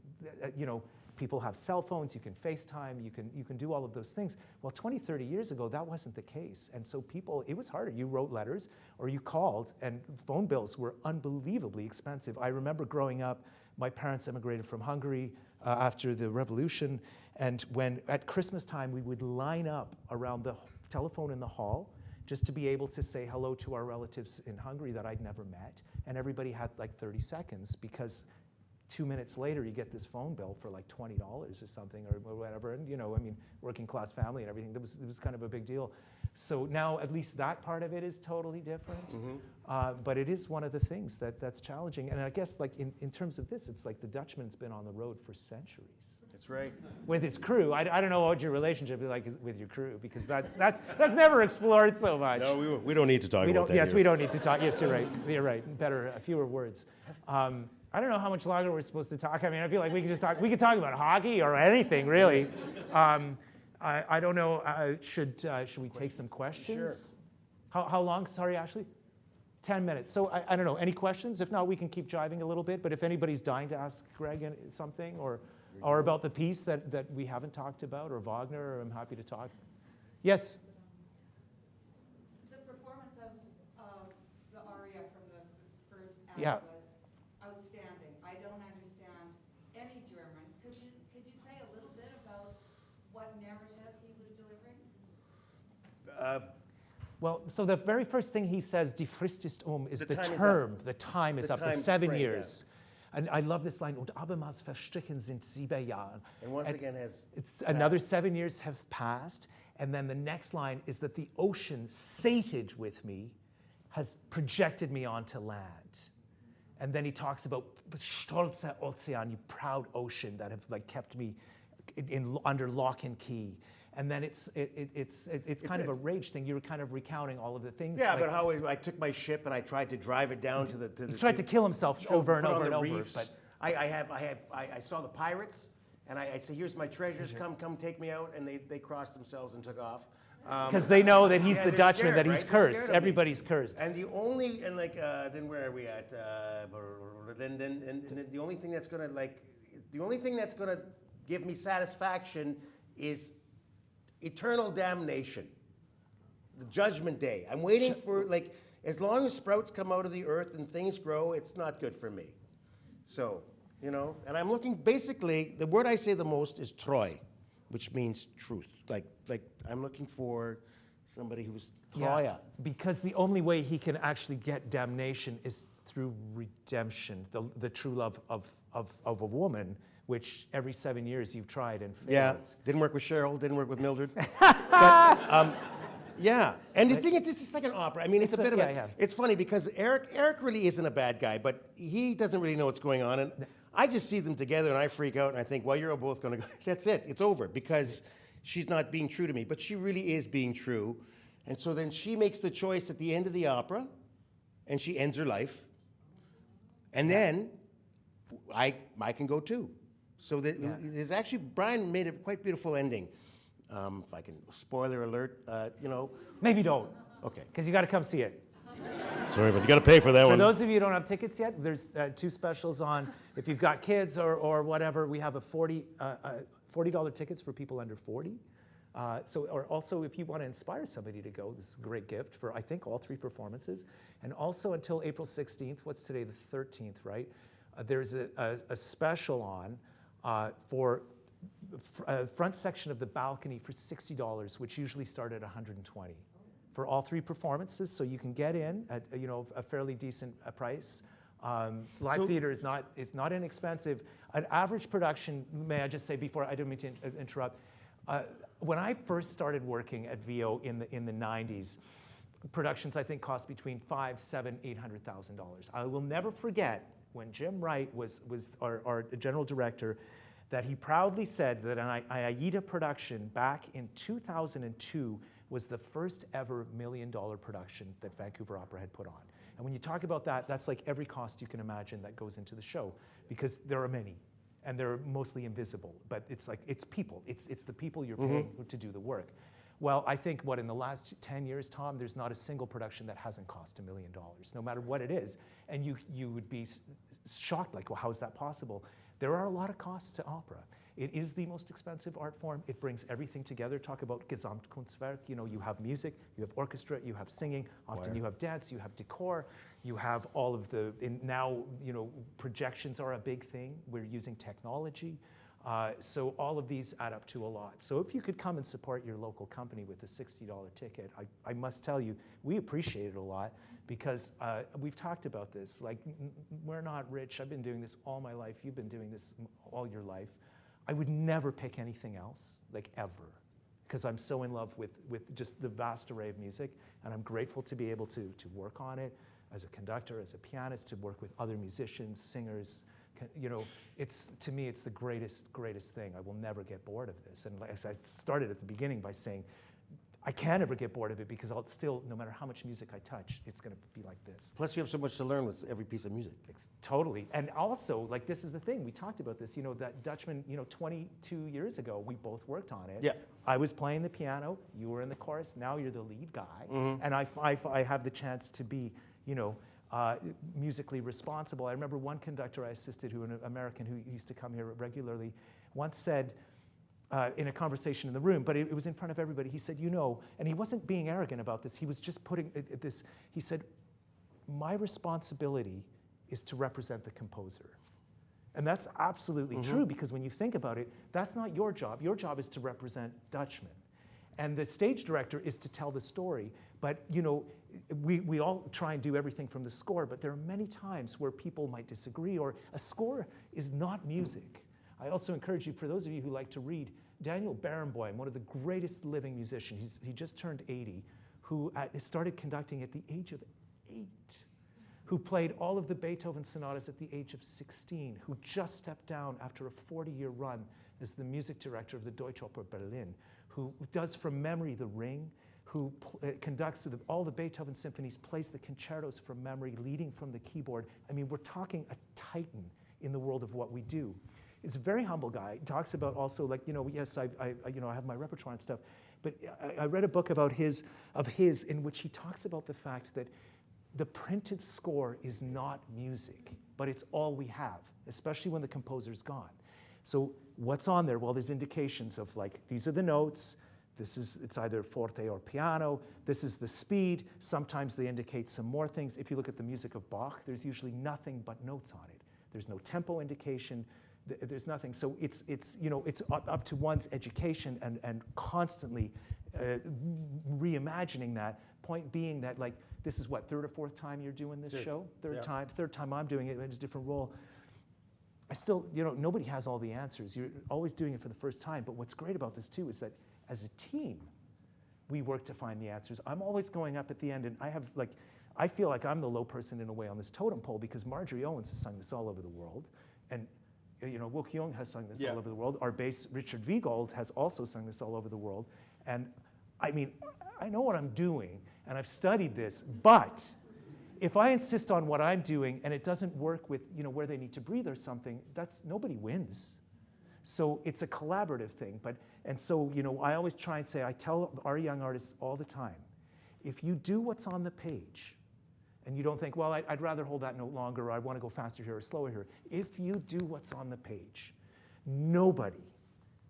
people have cell phones, you can FaceTime, you can do all of those things. Well, 20, 30 years ago, that wasn't the case. And so it was harder. You wrote letters or you called, and phone bills were unbelievably expensive. I remember growing up, my parents emigrated from Hungary after the revolution. And when at Christmas time, we would line up around the telephone in the hall just to be able to say hello to our relatives in Hungary that I'd never met. And everybody had like 30 seconds, because 2 minutes later, you get this phone bill for like $20 or something or whatever. And, working class family and everything, it was kind of a big deal. So now at least that part of it is totally different. But it is one of the things that's challenging. And I guess like in terms of this, it's like the Dutchman's been on the road for centuries. That's right. With his crew. I don't know what your relationship is like with your crew, because that's never explored so much. No, we don't need to talk about that. Yes, here. we don't need to talk. Yes, you're right. You're right. Better, fewer words. I don't know how much longer we're supposed to talk. I mean, I feel like we can just talk. We could talk about hockey or anything, really. I don't know. Should we take some questions? Sure. How long? Sorry, Ashley. 10 minutes. So I don't know. Any questions? If not, we can keep jiving a little bit. But if anybody's dying to ask Greg something or about the piece that we haven't talked about, or Wagner, I'm happy to talk. Yes. The performance of the aria from the first act Yeah. was outstanding. I don't understand any German. Could you say a little bit about what narrative he was delivering? Well, so the very first thing he says, die Frist ist is The the time is term. up. The time is The up, the time 7 frame, years. And I love this line, und abermals verstrichen sind 7 Jahre. And once again has It's another 7 years have passed. And then the next line is that the ocean, sated with me, has projected me onto land. And then he talks about stolzer Ozean, you proud ocean that have like kept me under lock and key. And then it's kind of a rage thing. You're kind of recounting all of the things. Yeah, like, but how I took my ship and I tried to drive it down to the. he tried to kill himself over and put over on and the over. reefs. But I saw the pirates, and I said, "Here's my treasures. Come take me out." And they crossed themselves and took off. because they know that he's Yeah, the they're Dutchman, scared, that he's right? They're cursed. scared of me. Everybody's cursed. And then where are we at? Then the only thing that's gonna give me satisfaction is eternal damnation, the judgment day. I'm waiting for as long as sprouts come out of the earth and things grow, it's not good for me. So and I'm looking basically. The word I say the most is treu, which means truth. Like I'm looking for somebody who's treue. Yeah, because the only way he can actually get damnation is through redemption, the true love of a woman, which every 7 years you've tried and failed. Yeah, didn't work with Cheryl, didn't work with Mildred. But, yeah, and the thing is, it's just like an opera. I mean, it's a bit of a. yeah. It's funny because Eric really isn't a bad guy, but he doesn't really know what's going on, and I just see them together and I freak out and I think, well, you're both going to go. That's it. It's over because she's not being true to me, but she really is being true, and so then she makes the choice at the end of the opera, and she ends her life, and then I can go too. So there's actually, Brian made a quite beautiful ending. If I can, spoiler alert, Maybe don't, Okay. because you got to come see it. Sorry, but you got to pay for that For one. those of you who don't have tickets yet, there's 2 specials on. If you've got kids or whatever, we have a $40 tickets for people under 40. Or also, if you want to inspire somebody to go, this is a great gift for, I think, all 3 performances. And also until April 16th, what's today, the 13th, right? There's a special on for front section of the balcony for $60, which usually start at $120 for all 3 performances. So you can get in at a fairly decent price. Live theater is not inexpensive. An average production, may I just say before, I don't mean to interrupt. When I first started working at VO in the 90s, productions I think cost between $500,000, $700,000, $800,000. I will never forget when Jim Wright was our general director, that he proudly said that an Aida production back in 2002 was the first ever $1 million production that Vancouver Opera had put on. And when you talk about that, that's like every cost you can imagine that goes into the show, because there are many, and they're mostly invisible. But it's like, it's people. It's the people you're paying to do the work. Well, I think in the last 10 years, Tom, there's not a single production that hasn't cost $1 million, no matter what it is. And you would be shocked, like, well, how is that possible? There are a lot of costs to opera. It is the most expensive art form. It brings everything together. Talk about Gesamtkunstwerk. You have music, you have orchestra, you have singing. Often you have dance, you have decor, you have all of the, now, projections are a big thing. We're using technology. So all of these add up to a lot. So if you could come and support your local company with a $60 ticket, I must tell you, we appreciate it a lot, because we've talked about this. Like, we're not rich. I've been doing this all my life. You've been doing this all your life. I would never pick anything else, like ever, because I'm so in love with just the vast array of music, and I'm grateful to be able to work on it as a conductor, as a pianist, to work with other musicians, singers. To me, it's the greatest thing. I will never get bored of this. And like I started at the beginning by saying, I can't ever get bored of it, because I'll still, no matter how much music I touch, it's going to be like this. Plus, you have so much to learn with every piece of music. Totally. And also, like, this is the thing. We talked about this, that Dutchman, 22 years ago, we both worked on it. Yeah. I was playing the piano. You were in the chorus. Now you're the lead guy. And I have the chance to be, musically responsible. I remember one conductor I assisted, an American who used to come here regularly, once said, in a conversation in the room, but it was in front of everybody, he said, and he wasn't being arrogant about this, he was just putting this, he said, my responsibility is to represent the composer. And that's absolutely true, because when you think about it, that's not your job. Your job is to represent Dutchman. And the stage director is to tell the story. But we all try and do everything from the score, but there are many times where people might disagree, or a score is not music. I also encourage you, for those of you who like to read, Daniel Barenboim, one of the greatest living musicians, he just turned 80, who started conducting at the age of 8, who played all of the Beethoven sonatas at the age of 16, who just stepped down after a 40-year run as the music director of the Deutsche Oper Berlin, who does from memory The Ring, who conducts all the Beethoven symphonies, plays the concertos from memory, leading from the keyboard. I mean, we're talking a titan in the world of what we do. He's a very humble guy. He talks about also, like, yes, I have my repertoire and stuff, but I read a book about his in which he talks about the fact that the printed score is not music, but it's all we have, especially when the composer's gone. So what's on there? Well, there's indications of, like, these are the notes. It's either forte or piano. This is the speed. Sometimes they indicate some more things. If you look at the music of Bach, there's usually nothing but notes on it. There's no tempo indication. There's nothing. So it's up to one's education and constantly reimagining that. Point being that, like, this is what, 3rd or 4th time you're doing this show? Third time I'm doing it in a different role. I still, nobody has all the answers. You're always doing it for the first time. But what's great about this too is that as a team, we work to find the answers. I'm always going up at the end, and I feel like I'm the low person in a way on this totem pole, because Marjorie Owens has sung this all over the world, and Wook Young has sung this all over the world. Our bass, Richard Wagner, has also sung this all over the world. And I mean, I know what I'm doing, and I've studied this, but if I insist on what I'm doing and it doesn't work with where they need to breathe or something, nobody wins. So it's a collaborative thing. And so I always try and say, I tell our young artists all the time, if you do what's on the page, and you don't think, well, I'd rather hold that note longer, or I want to go faster here or slower here. If you do what's on the page, nobody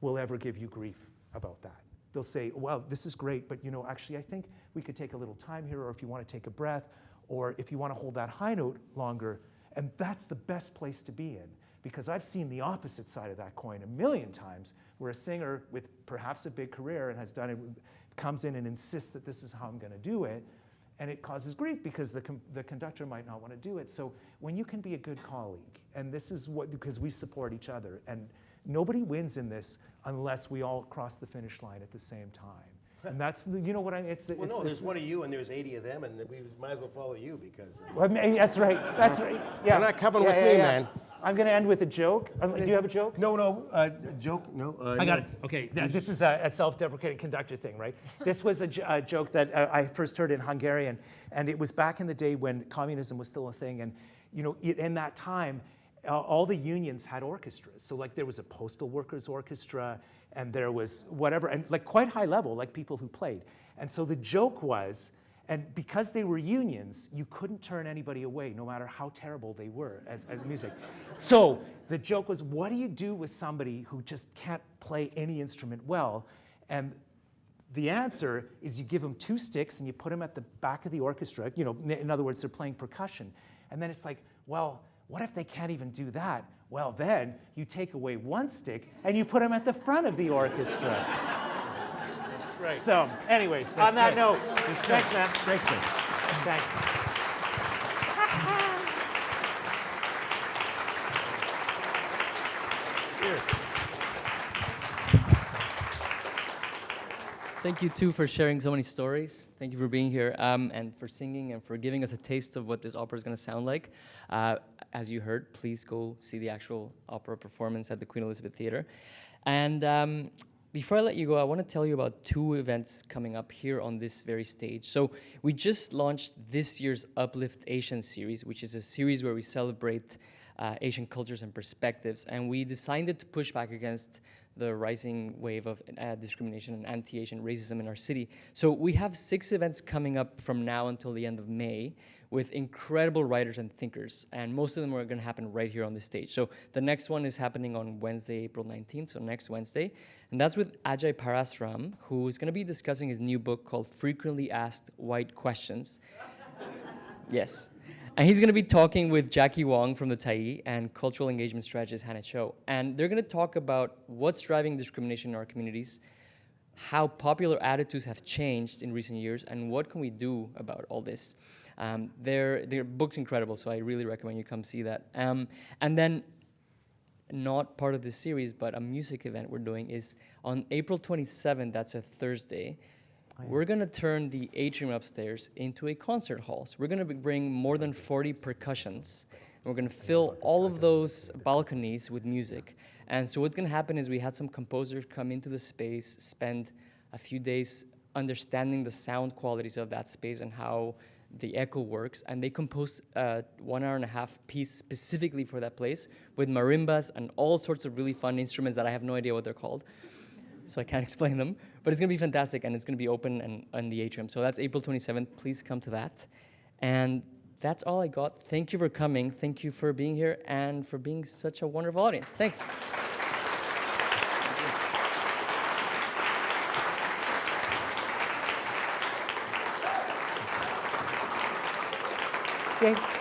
will ever give you grief about that. They'll say, well, this is great, but actually I think we could take a little time here, or if you want to take a breath, or if you want to hold that high note longer. And that's the best place to be in, Because I've seen the opposite side of that coin a million times, where a singer with perhaps a big career and has done it, comes in and insists that this is how I'm going to do it, and it causes grief because the conductor might not want to do it. So when you can be a good colleague, and this is what, because we support each other, and nobody wins in this unless we all cross the finish line at the same time. And that's, you know what I mean? Well, no, there's one of you and there's 80 of them, and we might as well follow you because Well, that's right. That's right. Yeah. They're not coming with me, man. I'm going to end with a joke. Do you have a joke? No, joke, no. I got it. Okay, this is a self-deprecating conductor thing, right? This was a joke that I first heard in Hungarian, and it was back in the day when communism was still a thing. And you know, in that time, all the unions had orchestras. So like there was a postal workers orchestra, and there was whatever, and like quite high level, like people who played. And so the joke was, and because they were unions, you couldn't turn anybody away, no matter how terrible they were at music. So the joke was, what do you do with somebody who just can't play any instrument well? And the answer is you give them 2 sticks and you put them at the back of the orchestra. You know, in other words, they're playing percussion. And then it's like, well, what if they can't even do that? Well, then you take away 1 stick and you put them at the front of the orchestra. right. So, anyways, on that note, thanks, man. Great thing. Thanks. Thank you, too, for sharing so many stories. Thank you for being here and for singing and for giving us a taste of what this opera is going to sound like. As you heard, please go see the actual opera performance at the Queen Elizabeth Theatre. And before I let you go, I want to tell you about 2 events coming up here on this very stage. So we just launched this year's Uplift Asian series, which is a series where we celebrate Asian cultures and perspectives. And we decided to push back against the rising wave of discrimination and anti-Asian racism in our city. So we have 6 events coming up from now until the end of May with incredible writers and thinkers, and most of them are going to happen right here on this stage. So the next one is happening on Wednesday, April 19th, so next Wednesday, and that's with Ajay Parasram, who is going to be discussing his new book called Frequently Asked White Questions. Yes. And he's going to be talking with Jackie Wong from the Tai and cultural engagement strategist Hannah Cho. And they're going to talk about what's driving discrimination in our communities, how popular attitudes have changed in recent years, and what can we do about all this. Their book's incredible, so I really recommend you come see that. And then, not part of this series, but a music event we're doing is on April 27th, that's a Thursday. We're going to turn the atrium upstairs into a concert hall. So we're going to bring more than 40 percussions. And we're going to fill all of those balconies with music. And so what's going to happen is we had some composers come into the space, spend a few days understanding the sound qualities of that space and how the echo works. And they composed a 1.5 hour piece specifically for that place with marimbas and all sorts of really fun instruments that I have no idea what they're called. So I can't explain them, but it's going to be fantastic, and it's going to be open and on the atrium. So that's April 27th. Please come to that. And that's all I got. Thank you for coming. Thank you for being here and for being such a wonderful audience. Thanks. Okay.